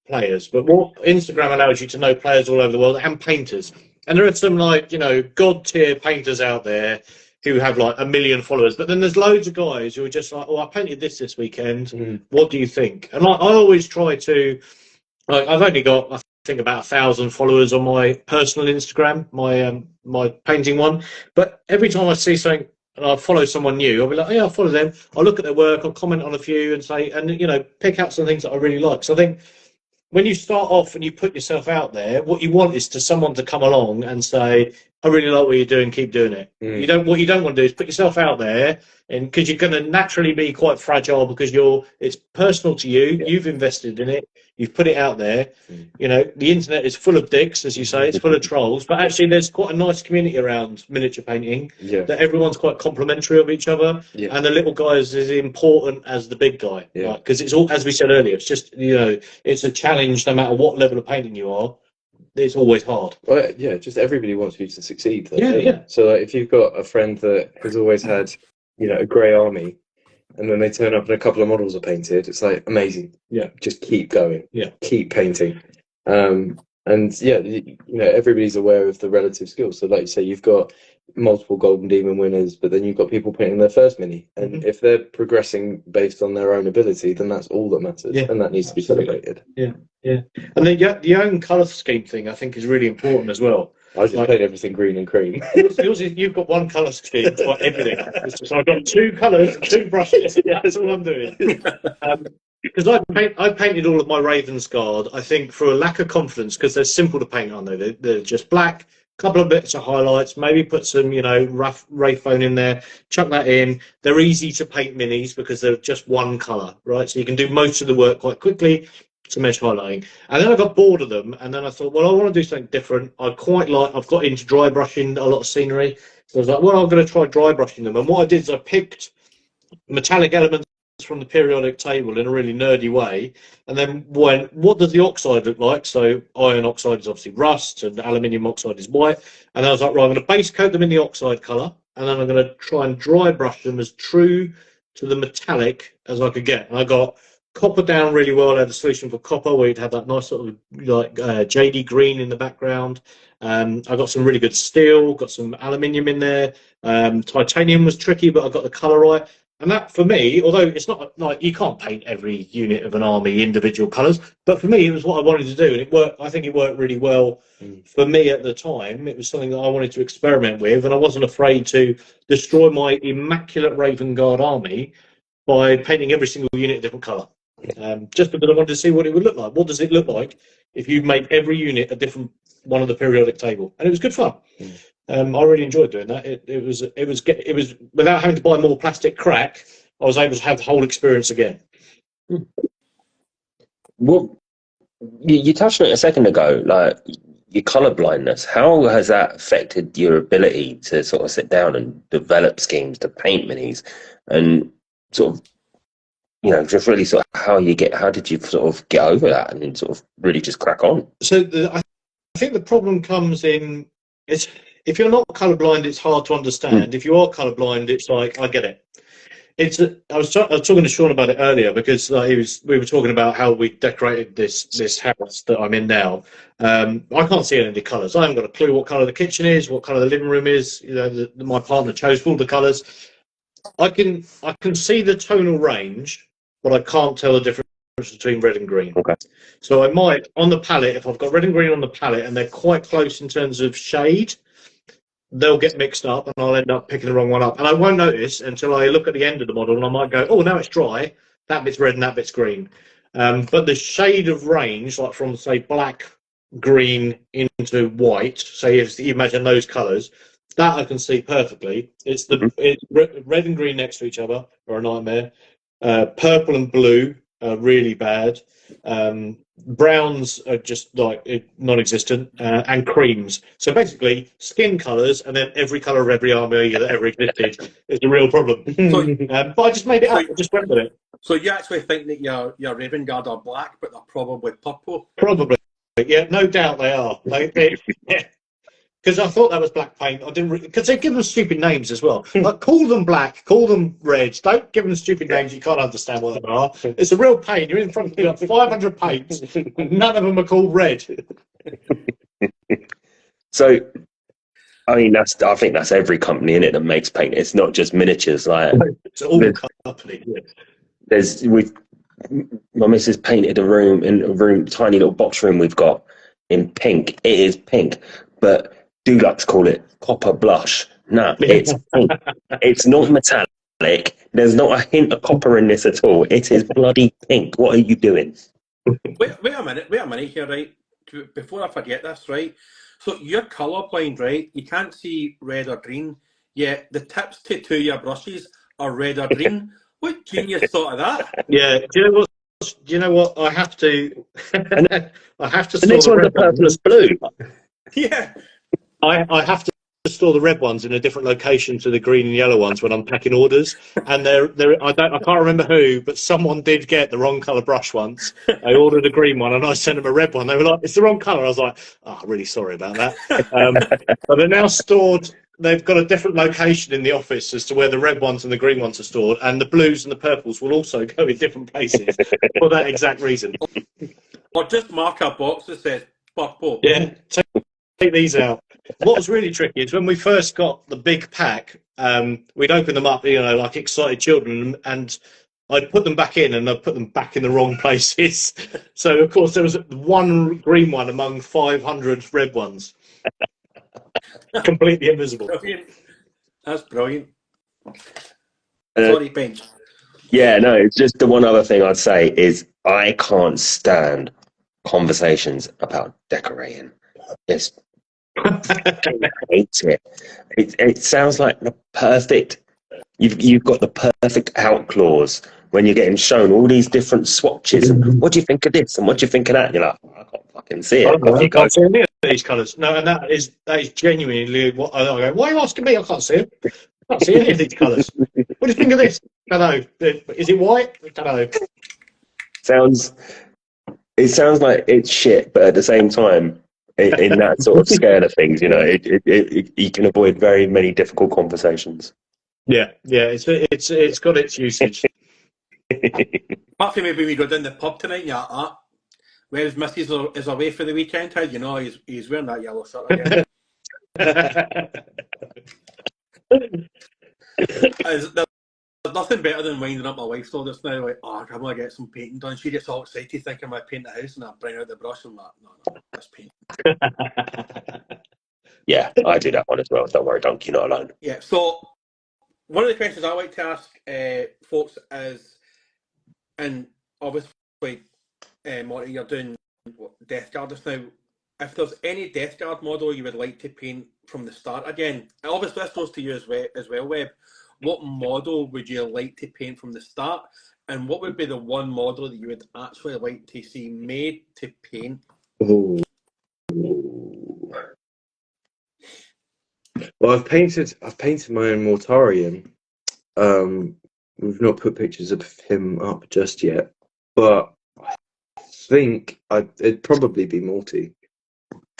players, but what Instagram allows you to know players all over the world and painters. And there are some god tier painters out there who have like 1 million followers, but then there's loads of guys who are just like, I painted this weekend. What do you think? And I always try to, I've only got, I think, about 1,000 followers on my personal Instagram, my painting one. But every time I see something and I follow someone new, I'll be like, oh, yeah, I'll follow them. I'll look at their work, I'll comment on a few and say, and pick out some things that I really like. So I think when you start off and you put yourself out there, what you want is someone to come along and say, I really like what you're doing, keep doing it. What you don't want to do is put yourself out there, and because you're going to naturally be quite fragile, because it's personal to you, you've invested in it, you've put it out there. The internet is full of dicks, as you say, it's full of trolls, but actually there's quite a nice community around miniature painting, that everyone's quite complimentary of each other, and the little guy is as important as the big guy, because it's all, as we said earlier, it's just, it's a challenge no matter what level of painting you are. It's always hard. Well, just everybody wants you to succeed. Though, Yeah. So like, if you've got a friend that has always had, a grey army, and then they turn up and a couple of models are painted, it's like amazing. Yeah. Just keep going. Yeah. Keep painting. Everybody's aware of the relative skills. So like you say, you've got multiple Golden Demon winners, but then you've got people painting their first mini, and if they're progressing based on their own ability, then that's all that matters, and that needs to be celebrated. Yeah, and the own colour scheme thing, I think, is really important as well. I just paint everything green and cream. You've got one colour scheme for everything. So I've got 2 colours, 2 brushes. Yeah, that's all I'm doing. Because I painted all of my Ravensguard, I think, for a lack of confidence, because they're simple to paint, aren't they? They're just black, couple of bits of highlights, maybe put some, rough Wraithbone in there, chuck that in. They're easy to paint minis because they're just one colour, right? So you can do most of the work quite quickly. Some edge highlighting, and then I got bored of them, and then I thought, well, I want to do something different. I've got into dry brushing a lot of scenery, so I was like, well, I'm going to try dry brushing them. And what I did is I picked metallic elements from the periodic table in a really nerdy way, and then what does the oxide look like? So iron oxide is obviously rust, and aluminium oxide is white, and I was like, right, I'm going to base coat them in the oxide colour, and then I'm going to try and dry brush them as true to the metallic as I could get. And I got copper down really well. I had a solution for copper where you'd have that nice sort of JD green in the background. I got some really good steel, got some aluminium in there. Titanium was tricky, but I got the colour right. And that, for me, although it's not like you can't paint every unit of an army individual colours, but for me, it was what I wanted to do, and it worked. I think it worked really well for me at the time. It was something that I wanted to experiment with, and I wasn't afraid to destroy my immaculate Ravengard army by painting every single unit a different colour. Just because I wanted to see what it would look like. What does it look like if you make every unit a different one of the periodic table? And it was good fun. I really enjoyed doing that. It was without having to buy more plastic crack. I was able to have the whole experience again. Well, you touched on it a second ago, like your colour blindness. How has that affected your ability to sort of sit down and develop schemes to paint minis, and sort of, just really sort of how did you sort of get over that and then sort of really just crack on? So I think the problem comes in, if you're not colourblind, it's hard to understand. If you are colourblind, it's like, I get it. I was talking to Sean about it earlier, because we were talking about how we decorated this house that I'm in now. I can't see any of the colours. I haven't got a clue what colour the kitchen is, what colour the living room is. My partner chose all the colours. I can see the tonal range, but I can't tell the difference between red and green. Okay. So I might, on the palette, if I've got red and green on the palette and they're quite close in terms of shade, they'll get mixed up and I'll end up picking the wrong one up. And I won't notice until I look at the end of the model, and I might go, oh, now it's dry. That bit's red and that bit's green. But the shade of range, like from, say, black, green into white, say if you imagine those colours, that I can see perfectly. It's red and green next to each other are a nightmare. Purple and blue are really bad. Browns are just like non-existent, and creams. So basically, skin colours and then every colour of every army that ever existed is a real problem. But I just made it up. I just went with it. So you actually think that your Ravengard are black, but they're probably purple? Probably, yeah, no doubt they are. Because I thought that was black paint. I didn't, because they give them stupid names as well. Like, call them black, call them red. Don't give them stupid names you can't understand what they are. It's a real pain. You're in front of 500 paints, and none of them are called red. So, I mean, I think that's every company in it that makes paint. It's not just miniatures. Like, it's all company. Yeah. My missus painted a room, tiny little box room we've got in pink. It is pink, but Dulux call it copper blush, No, it's pink. It's not metallic. There's not a hint of copper in this at all. It is bloody pink. What are you doing? Wait a minute here, right? Before I forget this, right? So you're colourblind, right? You can't see red or green, yet the tips to two of your brushes are red or green. What genius thought of that? Yeah. Do you know what? I have to. I have to And store this the one's a red ones. purplish blue. Yeah. I have to store the red ones in a different location to the green and yellow ones when I'm packing orders. And I can't remember who, but someone did get the wrong colour brush once. They ordered a green one and I sent them a red one. They were like, "It's the wrong colour." I was like, "Oh, really sorry about that." But they're now stored. They've got a different location in the office as to where the red ones and the green ones are stored, and the blues and the purples will also go in different places for that exact reason. Or just mark a box that says purple. Yeah, take these out. What was really tricky is when we first got the big pack, we'd open them up, like excited children, and I'd put them back in and I'd put them back in the wrong places. So, of course, there was one green one among 500 red ones. Completely invisible. Brilliant. That's brilliant. Uh, Sorry, Bench. Yeah, no, it's just the one other thing I'd say is I can't stand conversations about decorating. It's I hate it. It sounds like the perfect. You've got the perfect out clause when you're getting shown all these different swatches and what do you think of this and what do you think of that? You're like, I can't fucking see it. Off I you go. can't see any of these colours. No, and that is genuinely what I go. Why are you asking me? I can't see it. I can't see any of these colours. What do you think of this? I don't know. Is it white? I don't know. It sounds like it's shit, but at the same time, in that sort of scale of things, you can avoid very many difficult conversations. Yeah. It's got its usage. Apart from maybe we go down the pub tonight and you're like, whereas Mrs. is away for the weekend, how do you know he's wearing that yellow shirt again? There's nothing better than winding up my wife though just now, like, I'm going to get some painting done. She gets all excited thinking I paint the house and I bring out the brush and I'm like, no, that's paint. Yeah, I do that one as well. Don't worry, Dunk, you're not alone. Yeah, so one of the questions I like to ask folks is, and obviously, Monty, you're doing Death Guard just now. If there's any Death Guard model you would like to paint from the start, again, obviously this goes to you as well, Webb. What model would you like to paint from the start? And what would be the one model that you would actually like to see made to paint? Ooh. Well, I've painted my own Mortarion. We've not put pictures of him up just yet, but I think it'd probably be Morty.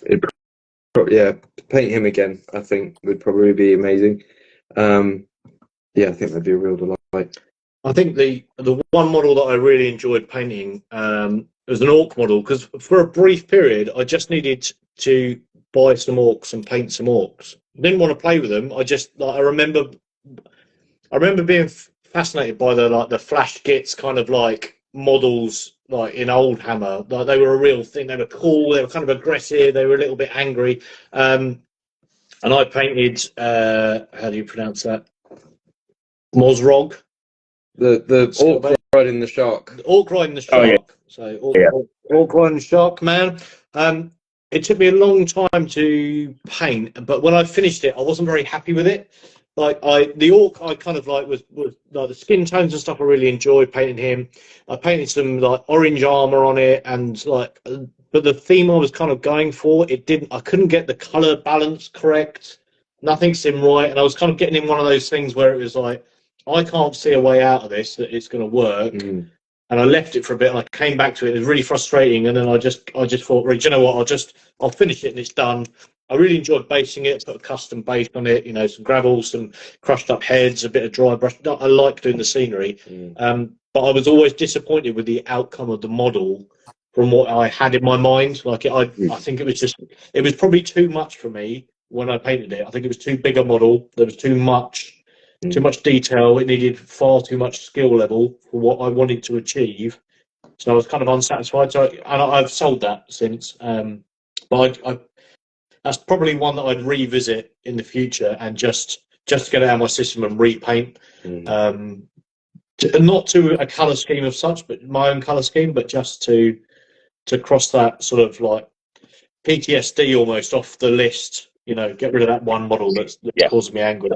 Paint him again. I think would probably be amazing. I think that'd be a real delight. I think the one model that I really enjoyed painting was an orc model, because for a brief period I just needed to buy some orcs and paint some orcs. I didn't want to play with them. I remember being fascinated by the Flash Gits kind of like models, like in Old Hammer. Like they were a real thing. They were cool. They were kind of aggressive. They were a little bit angry. And I painted how do you pronounce that? Mozrog. The orc riding the shark. Orc riding the shark. Oh, yeah. So orc riding the shark, man. It took me a long time to paint, but when I finished it, I wasn't very happy with it. Like the orc, I kind of like was like the skin tones and stuff. I really enjoyed painting him. I painted some like orange armor on it, and like, but the theme I was kind of going for, I couldn't get the color balance correct. Nothing seemed right, and I was kind of getting in one of those things where it was like, I can't see a way out of this that it's going to work. And I left it for a bit, and I came back to it. It was really frustrating, and then I just thought, right, you know what? I'll finish it, and it's done. I really enjoyed basing it. Put a custom base on it, some gravel, some crushed up heads, a bit of dry brush. I like doing the scenery, but I was always disappointed with the outcome of the model from what I had in my mind. Like I think it was probably too much for me when I painted it. I think it was too big a model. There was too much detail. It needed far too much skill level for what I wanted to achieve. So I was kind of unsatisfied. So I've sold that since. But that's probably one that I'd revisit in the future and just get it out of my system and repaint. Not to a colour scheme of such, but my own colour scheme, but just to cross that sort of like PTSD almost off the list. Get rid of that one model that's causing me anger.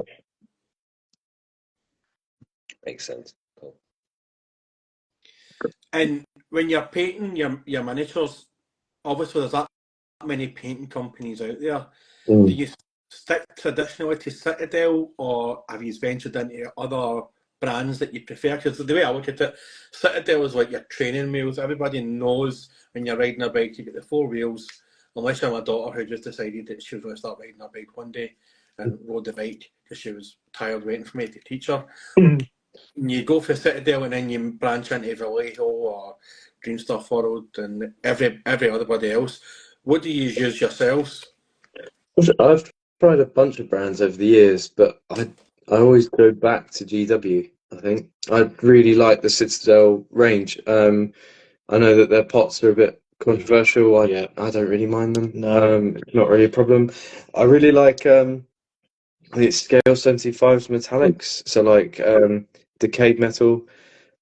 Makes sense. Cool. And when you're painting your miniatures, obviously there's that many painting companies out there. Do you stick traditionally to Citadel, or have you ventured into other brands that you prefer? Because the way I look at it, Citadel is like your training wheels. Everybody knows when you're riding a bike, you get the 4 wheels. Unless you're my daughter who just decided that she was going to start riding a bike one day and rode the bike because she was tired waiting for me to teach her. You go for Citadel and then you branch into Vallejo or Green Stuff World and every other else. What do you use yourselves? I've tried a bunch of brands over the years, but I always go back to GW. I think I really like the Citadel range. I know that their pots are a bit controversial. I don't really mind them. No. It's not really a problem. I really like I think it's Scale 75's metallics, so like Decayed Metal,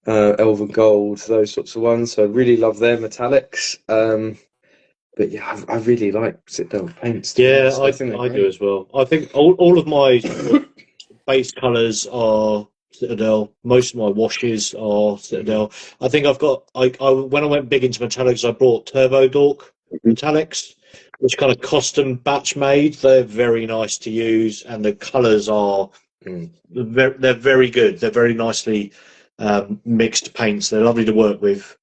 Elven Gold, those sorts of ones. So I really love their metallics. But yeah, I really like Citadel paints. Yeah, I do as well. I think all of my base colours are Citadel. Most of my washes are Citadel. I think I've got. When I went big into metallics, I brought Turbo Dork metallics, which kind of custom batch made. They're very nice to use, and the colours are they're very good. They're very nicely mixed paints. They're lovely to work with.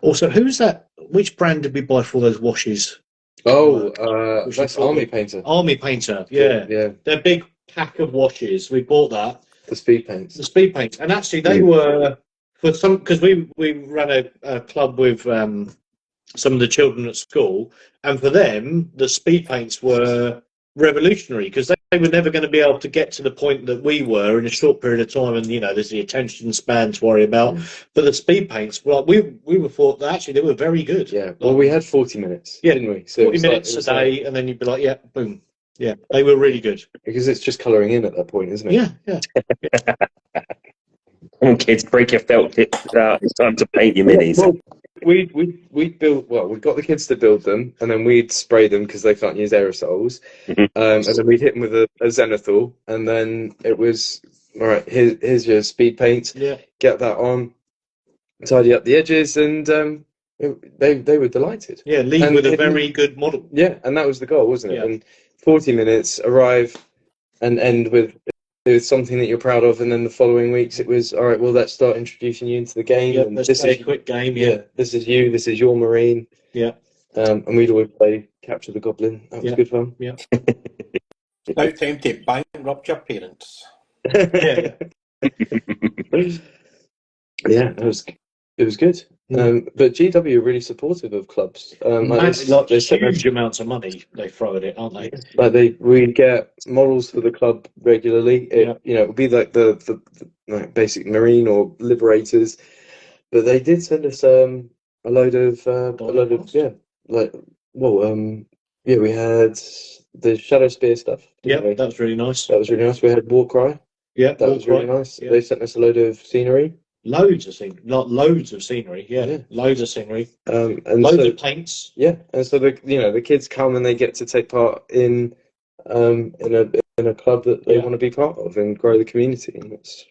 Also, who's that? Which brand did we buy for all those washes? That's Army Painter. Army Painter, yeah. They're big pack of washes. We bought that. The speed paints. And actually they were for some, because we ran a club with some of the children at school, and for them the speed paints were revolutionary because they were never going to be able to get to the point that we were in a short period of time, and there's the attention span to worry about. But the speed paints, we were thought that actually they were very good. Yeah, well, we had 40 minutes, didn't we? So 40 minutes a day, and then you'd be like, yeah, boom. Yeah, they were really good. Because it's just colouring in at that point, isn't it? Yeah. Come on, kids, break your felt tips out. It's time to paint your minis. Well, we'd build. Well, we got the kids to build them, and then we'd spray them because they can't use aerosols. And then we'd hit them with a Zenithal, and then it was all right. Here's your speed paint. Yeah, get that on, tidy up the edges, and they were delighted. Yeah, lead with a very good model. Yeah, and that was the goal, wasn't it? Yeah. And 40 minutes, arrive, and end with something that you're proud of, and then the following weeks it was all right. Well, let's start introducing you into the game. Yeah, and let's play a quick game. Yeah, this is you. This is your Marine. Yeah, and we'd always play Capture the Goblin. That was good fun. Yeah. Now time to bankrupt your parents. Yeah. Yeah, it was good. But GW are really supportive of clubs. Huge amounts of money they throw at it, aren't they? Like we get models for the club regularly. It would be like the like basic Marine or Liberators, but they did send us a load of we had the Shadow Spear stuff. Yeah, that was really nice. That was really nice. We had Warcry. Yeah, that was really nice. Yeah. They sent us a load of scenery. Loads of scenery, not loads of scenery. Yeah. Loads of scenery. And loads of paints. Yeah, and so the kids come and they get to take part in a club that they want to be part of and grow the community, and that's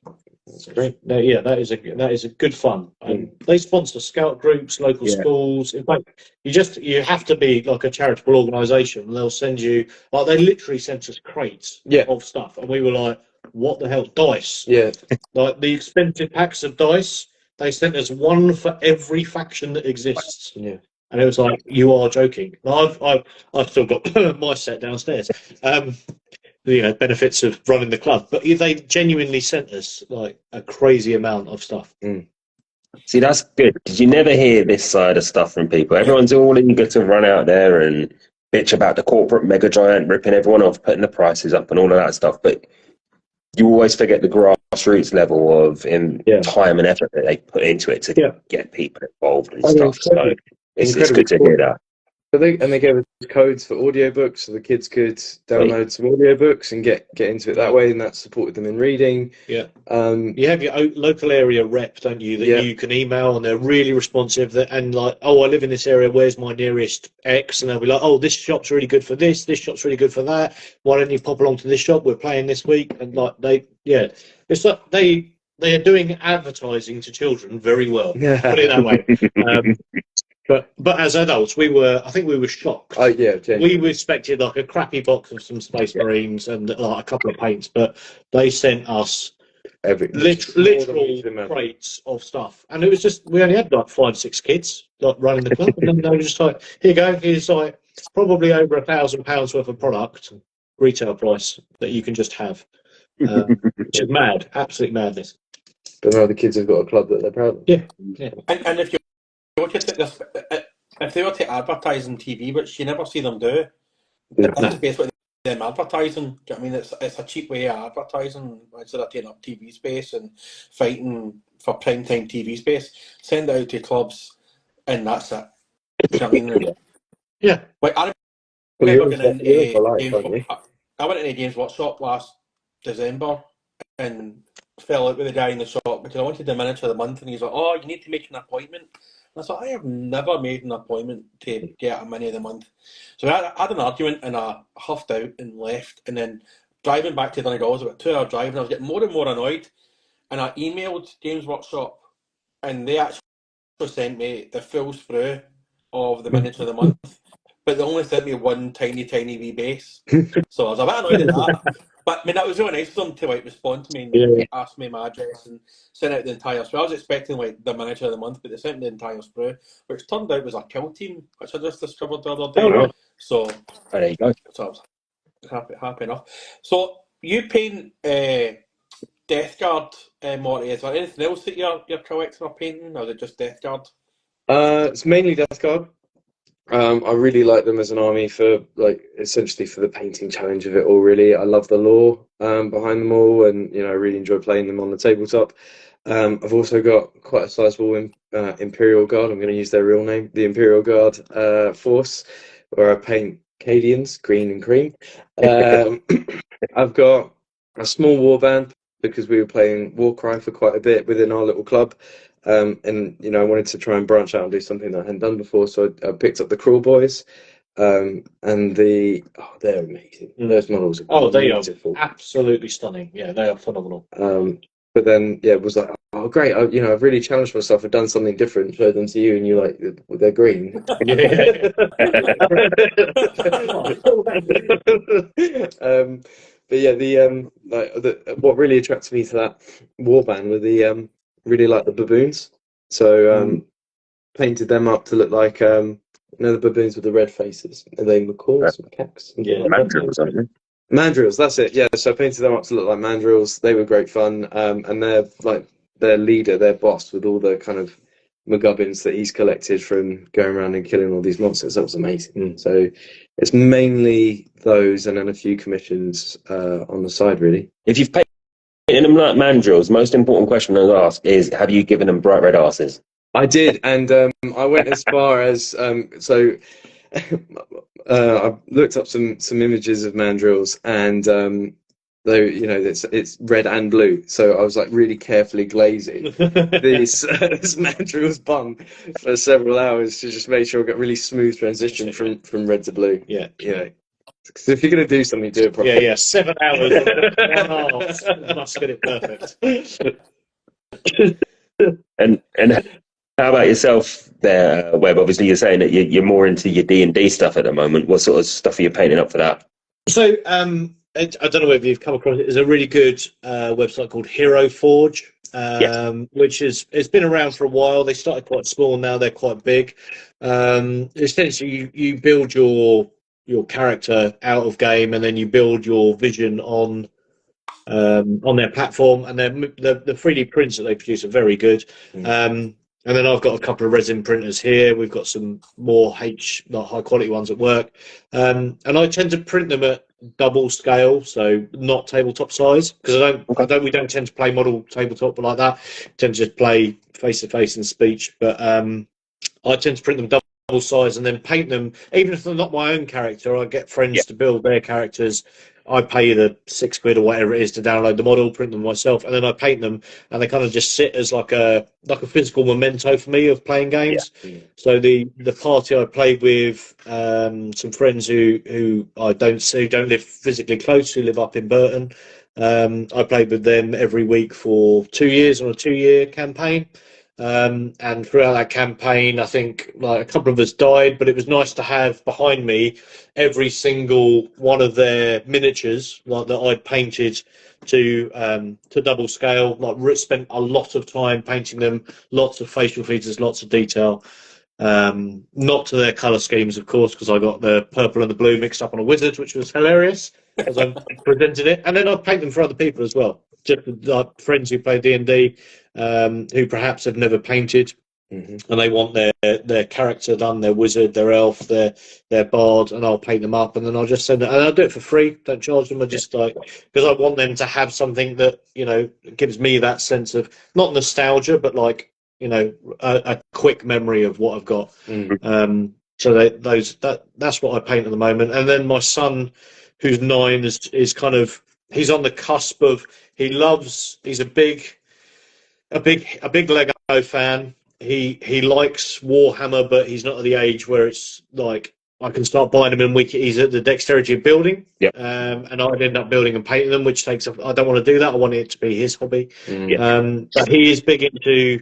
great. Yeah, that is a good fun. And they sponsor scout groups, local schools. In fact, you have to be like a charitable organisation. They'll send you they literally sent us crates of stuff, and we were like, what the hell, dice? Yeah. Like the expensive packs of dice, they sent us one for every faction that exists. Yeah. And it was like, you are joking. I've still got my set downstairs. Benefits of running the club. But they genuinely sent us like a crazy amount of stuff. See, that's good, because you never hear this side of stuff from people. Everyone's all eager to run out there and bitch about the corporate mega giant ripping everyone off, putting the prices up and all of that stuff. But you always forget the grassroots level of time and effort that they put into it to get people involved and stuff. So it's good to hear that. But they gave us codes for audiobooks, so the kids could download some audiobooks and get into it that way, and that supported them in reading. Yeah. You have your local area rep, don't you, that you can email, and they're really responsive. And like, oh, I live in this area, where's my nearest X? And they'll be like, oh, this shop's really good for this shop's really good for that. Why don't you pop along to this shop? We're playing this week. And like it's like they are doing advertising to children very well. Yeah. Put it that way. But as adults, I think we were shocked. Oh yeah, genuinely. We expected like a crappy box of some Space Marines and like a couple of paints, but they sent us literal crates of stuff, and it was just, we only had like 5-6 kids like running the club, and then they were just like, here you go, here's like probably over £1,000 worth of product, retail price, that you can just have, which is mad, absolute madness. But now the kids have got a club that they're proud of. Yeah. And if you look at this, if they were to advertise on TV, which you never see them do, this is basically them advertising. Do you know what I mean? It's a cheap way of advertising. Instead of taking up TV space and fighting for prime time TV space, send it out to clubs, and that's it. Do you know what I mean? Yeah. Like, I remember going into I went into Games Workshop last December and fell out with the guy in the shop because I wanted the miniature of the month, and he's like, oh, you need to make an appointment. And I thought, I have never made an appointment to get a mini of the month. So I had an argument, and I huffed out and left, and then driving back to Donegal, it was about a 2-hour drive, and I was getting more and more annoyed, and I emailed Games Workshop, and they actually sent me the full sprue of the miniature of the month, but they only sent me one tiny wee base. So I was a bit annoyed at that. But I mean, that was really nice of them to like respond to me and ask me my address and send out the entire sprue. I was expecting like the miniature of the month, but they sent me the entire sprue, which turned out was a kill team, which I just discovered the other day. Oh, wow. So there you go. So I was happy enough. So you paint Death Guard, Morty. Is there anything else that you're collecting or painting, or is it just Death Guard? It's mainly Death Guard. I really like them as an army for essentially for the painting challenge of it all. Really, I love the lore behind them all, and I really enjoy playing them on the tabletop. I've also got quite a sizable Imperial Guard. I'm going to use their real name, the Imperial Guard force, where I paint Cadians green and cream. I've got a small warband because we were playing Warcry for quite a bit within our little club. And I wanted to try and branch out and do something that I hadn't done before, so I picked up the Crawl Boys, and they're amazing. Those models are they beautiful. Are absolutely stunning. Yeah, they are phenomenal. But then it was like, oh great, I've really challenged myself. I've done something different. Showed them to you, and you're like, they're green. But yeah, what really attracted me to that warband were the really like the baboons. So painted them up to look like the baboons with the red faces. Are they macaws? Macaques? Yeah, mandrills, aren't they? Mandrills, that's it. Yeah, so I painted them up to look like mandrills. They were great fun. And they're like their leader, their boss, with all the kind of McGubbins that he's collected from going around and killing all these monsters. That was amazing. So it's mainly those, and then a few commissions on the side, really. If you've painted them like mandrills, the most important question to ask is, have you given them bright red asses? I did, and I went as far as I looked up some images of mandrills, and it's red and blue, so I was like really carefully glazing this mandrill's bum for several hours to just make sure I got really smooth transition from red to blue. Yeah. Because if you're going to do something, do it properly. Yeah, 7 hours. 1.5. Must get it perfect. And how about yourself there, Webb? Obviously, you're saying that you're more into your D&D stuff at the moment. What sort of stuff are you painting up for that? So, I don't know whether you've come across it. There's a really good website called Hero Forge, which it's been around for a while. They started quite small, now they're quite big. Essentially, you build your character out of game, and then you build your vision on their platform, and the 3D prints that they produce are very good. And then I've got a couple of resin printers here. We've got some more high quality ones at work, and I tend to print them at double scale, so not tabletop size, because we don't tend to play model tabletop like that. I tend to just play face to face and speech, but I tend to print them double size and then paint them. Even if they're not my own character, I get friends to build their characters. I pay the £6 or whatever it is to download the model, print them myself, and then I paint them, and they kind of just sit as like a physical memento for me of playing games. So the party I played with some friends who I don't see, don't live physically close, who live up in Burton. I played with them every week for 2 years on a 2-year campaign. And throughout that campaign, I think like a couple of us died, but it was nice to have behind me every single one of their miniatures, like that I'd painted to double scale. Like spent a lot of time painting them, lots of facial features, lots of detail. Not to their color schemes, of course, because I got the purple and the blue mixed up on a wizard, which was hilarious as I presented it. And then I paint them for other people as well, just like friends who play D&D. Who perhaps have never painted, and they want their character done, their wizard, their elf, their bard, and I'll paint them up, and then I'll just send it, and I'll do it for free. Don't charge them. I just like, because I want them to have something that, you know, gives me that sense of not nostalgia, but like, you know, a quick memory of what I've got. So that's what I paint at the moment. And then my son, who's 9, is kind of, he's on the cusp of, he's a big Lego fan. He likes Warhammer, but he's not at the age where it's like I can start buying him in a week. He's at the dexterity of building, and I'd end up building and painting them, which takes. I don't want to do that. I want it to be his hobby. But he is big into.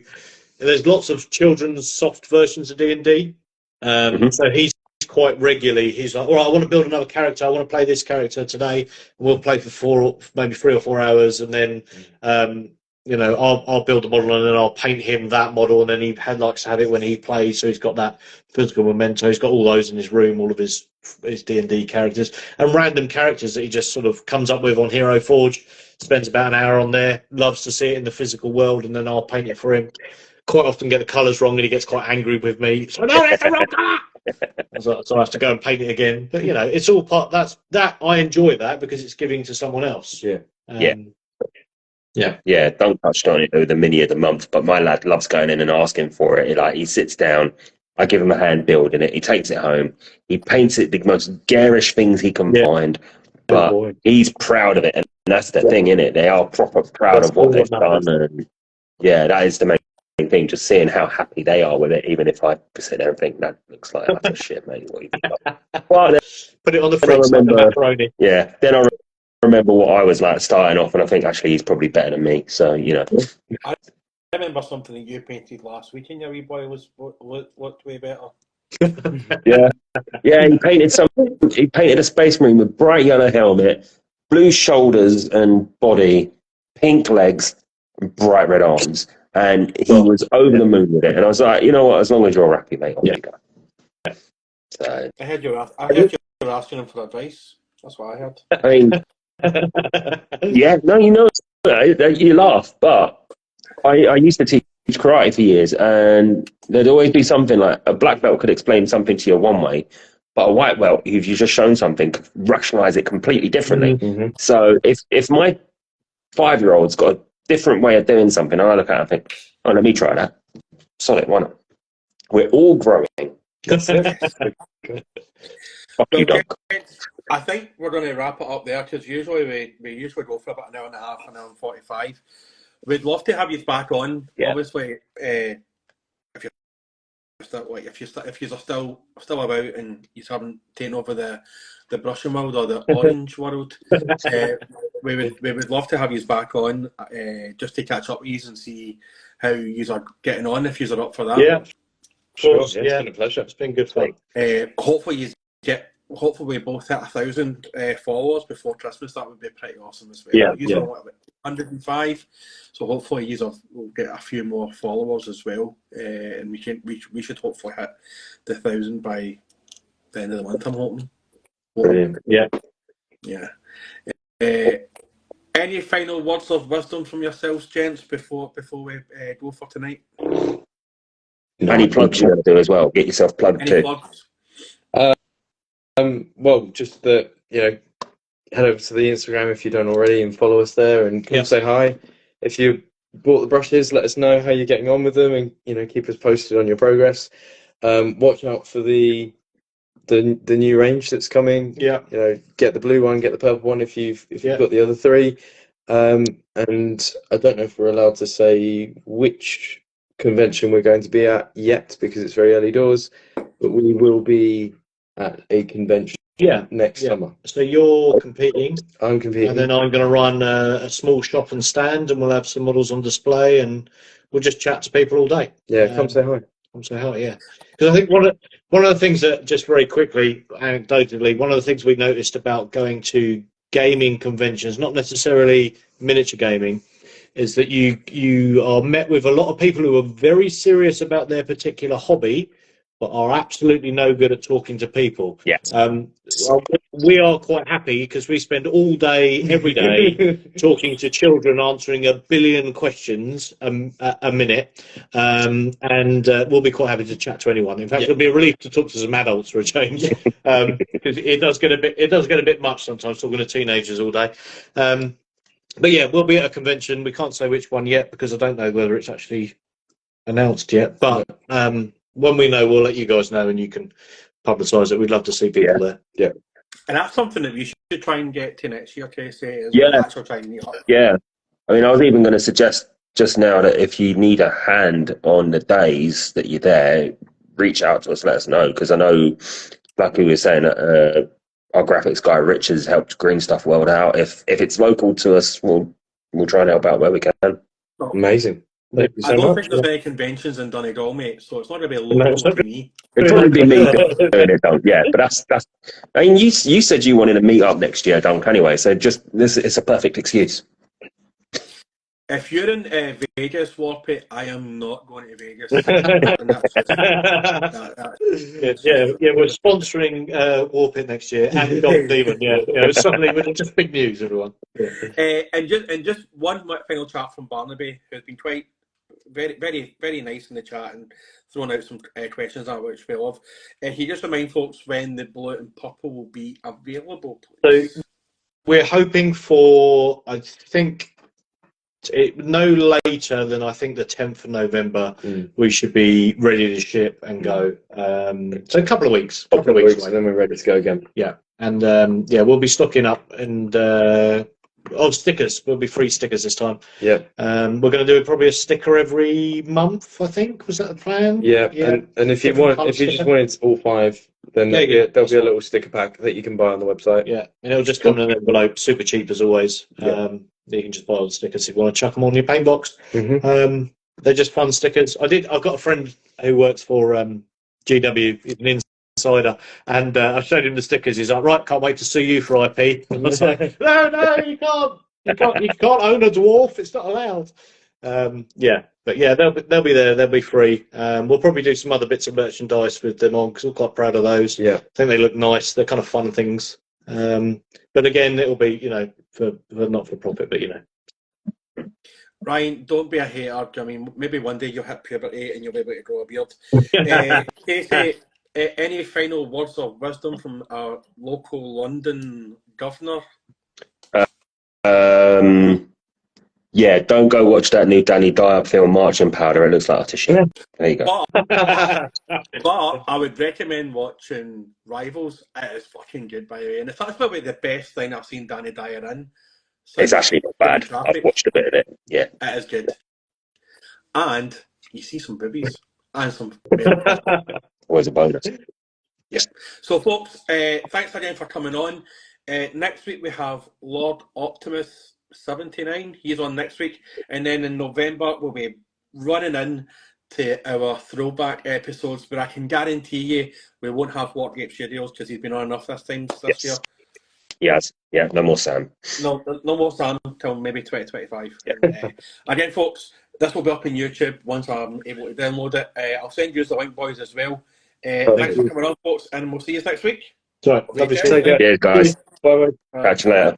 There's lots of children's soft versions of D&D, so he's quite regularly. He's like, all right, I want to build another character. I want to play this character today. And we'll play for maybe 3 or 4 hours, and then. You know, I'll build a model and then I'll paint him that model, and then he likes to have it when he plays, so he's got that physical memento. He's got all those in his room, all of his D&D characters and random characters that he just sort of comes up with on Hero Forge, spends about an hour on there, loves to see it in the physical world, and then I'll paint it for him. Quite often get the colours wrong and he gets quite angry with me. So, no, that's the wrong colour! So I have to go and paint it again. But, you know, it's all part, that I enjoy that because it's giving to someone else. Yeah, Don touched on it with the mini of the month, but my lad loves going in and asking for it. He sits down, I give him a hand building it, he takes it home, he paints it the most garish things he can find, but he's proud of it, and that's the thing, innit? They are proper proud of what they've done, and that is the main thing, just seeing how happy they are with it, even if I sit there and think, that looks like utter shit, mate. What have you got? Well, put it on the fridge like the macaroni. Yeah, then I remember what I was like starting off, and I think actually he's probably better than me. So I remember something that you painted last week, and your wee boy looked way better. yeah. He painted something. He painted a Space Marine with bright yellow helmet, blue shoulders and body, pink legs, and bright red arms, and he was over the moon with it. And I was like, you know what? As long as you're happy, mate, on you go. So I heard you were asking him for advice. That's what I heard. I mean. No, you laugh, but I used to teach karate for years, and there'd always be something like a black belt could explain something to you one way, but a white belt, if you've just shown something, could rationalize it completely differently. So if my 5-year-old's got a different way of doing something, I look at it and think, oh, let me try that. Solid, why not? We're all growing. Fuck you, dog. I think we're going to wrap it up there, because usually we usually go for about an hour and a half, an hour and 45. We'd love to have you back on. Obviously, if you're still about and you haven't taken over the Brushing world or the Orange world, we would love to have you back on, just to catch up with you and see how you are getting on, if you are up for that. Yeah, sure. It's been a pleasure. It's been good fun. Hopefully we both hit 1,000 followers before Christmas. That would be pretty awesome as well. You're 105, so hopefully we'll get a few more followers as well, and we should hopefully hit the 1,000 by the end of the month, I'm hoping. Brilliant. Yeah. Any final words of wisdom from yourselves, gents, before we go for tonight? Any plugs you want to do as well? Get yourself plugged too. Plugs? Well, just that, head over to the Instagram if you don't already and follow us there, and come say hi. If you bought the brushes, let us know how you're getting on with them, and keep us posted on your progress. Watch out for the new range that's coming. Yeah. You know, get the blue one, get the purple one if you've Yeah. got the other three. And I don't know if we're allowed to say which convention we're going to be at yet because it's very early doors, but we will be at a convention next Yeah. summer. So you're competing, I'm competing. and then I'm going to run a small shop and stand, and we'll have some models on display, and we'll just chat to people all day. Yeah, come say hi. Come say hi, yeah. Because I think one of the things that, just very quickly, anecdotally, one of the things we noticed about going to gaming conventions, not necessarily miniature gaming, is that you are met with a lot of people who are very serious about their particular hobby, but are absolutely no good at talking to people. Yes. Well, we are quite happy because we spend all day, every day, talking to children, answering a billion questions a minute, and we'll be quite happy to chat to anyone. In fact, it'll be a relief to talk to some adults for a change, because it does get a bit much sometimes talking to teenagers all day. But yeah, we'll be at a convention. We can't say which one yet because I don't know whether it's actually announced yet. But when we know, we'll let you guys know, and you can publicise it. We'd love to see people there. Yeah. And that's something that we should try and get to next year, Casey, is Yeah. actually try and meet up. Yeah. I mean, I was even going to suggest just now that if you need a hand on the days that you're there, reach out to us, let us know. Because I know, like we were saying, our graphics guy, Rich, has helped Green Stuff World out. If it's local to us, we'll try and help out where we can. Amazing. Thank you I so don't much. think there's any conventions in Donegal, mate, so it's not going to be No, it's local not to me. It'd probably be me doing it, Dunk. Yeah, but that's. I mean, you said you wanted to meet up next year, Dunk. Anyway, so just this, it's a perfect excuse. If you're in Vegas, Warpy, I am not going to Vegas. And that's just, Yeah, we're sponsoring Warpit next year and Golden Demon. Yeah, suddenly we're just big news, everyone. and just one final chat from Barnaby, who's been quite very, very, very nice in the chat and thrown out some questions on which we love. He just reminds folks when the blue and purple will be available. Please. So we're hoping for, I think, no later than I think the 10th of November. We should be ready to ship and go. So a couple of weeks. And then we're ready to go again. Yeah, and we'll be stocking up and on stickers. We'll be free stickers this time. Yeah. We're going to do probably a sticker every month. I think was that the plan? Yeah. And if you just wanted all 5, then there'll be a little sticker pack that you can buy on the website. Yeah, and it'll just come in an envelope, super cheap as always. You can just buy all the stickers if you want to chuck them on your paint box. They're just fun stickers. I've got a friend who works for GW, he's an insider, and I showed him the stickers. He's like, right, can't wait to sue you for IP. And I was like, no, you can't. You can't own a dwarf. It's not allowed. But yeah, they'll be there. They'll be free. We'll probably do some other bits of merchandise with them on because we're quite proud of those. Yeah, I think they look nice. They're kind of fun things. But again, it'll be for not for profit, but Ryan, don't be a hater. I mean, maybe one day you'll hit puberty and you'll be able to grow a beard. Casey, any final words of wisdom from our local London governor? Yeah, don't go watch that new Danny Dyer film, Marching Powder. It looks like utter shit. There you go. But I would recommend watching Rivals. It is fucking good, by the way. And it's probably the best thing I've seen Danny Dyer in. It's actually not bad. I've watched a bit of it. Yeah. It is good. And you see some boobies. And some... Always a bonus. Yeah. So, folks, thanks again for coming on. Next week we have Lord Optimus 79. He's on next week. And then in November we'll be running in to our throwback episodes, but I can guarantee you we won't have Wargate Studios because he's been on enough this year. Yes. Yeah, no more Sam. No more Sam until maybe 2025. Yeah. Again, folks, this will be up on YouTube once I'm able to download it. I'll send you the link, boys, as well. Thanks for coming on, folks, and we'll see you next week. Sorry, Cheers, guys. Bye. Catch you later.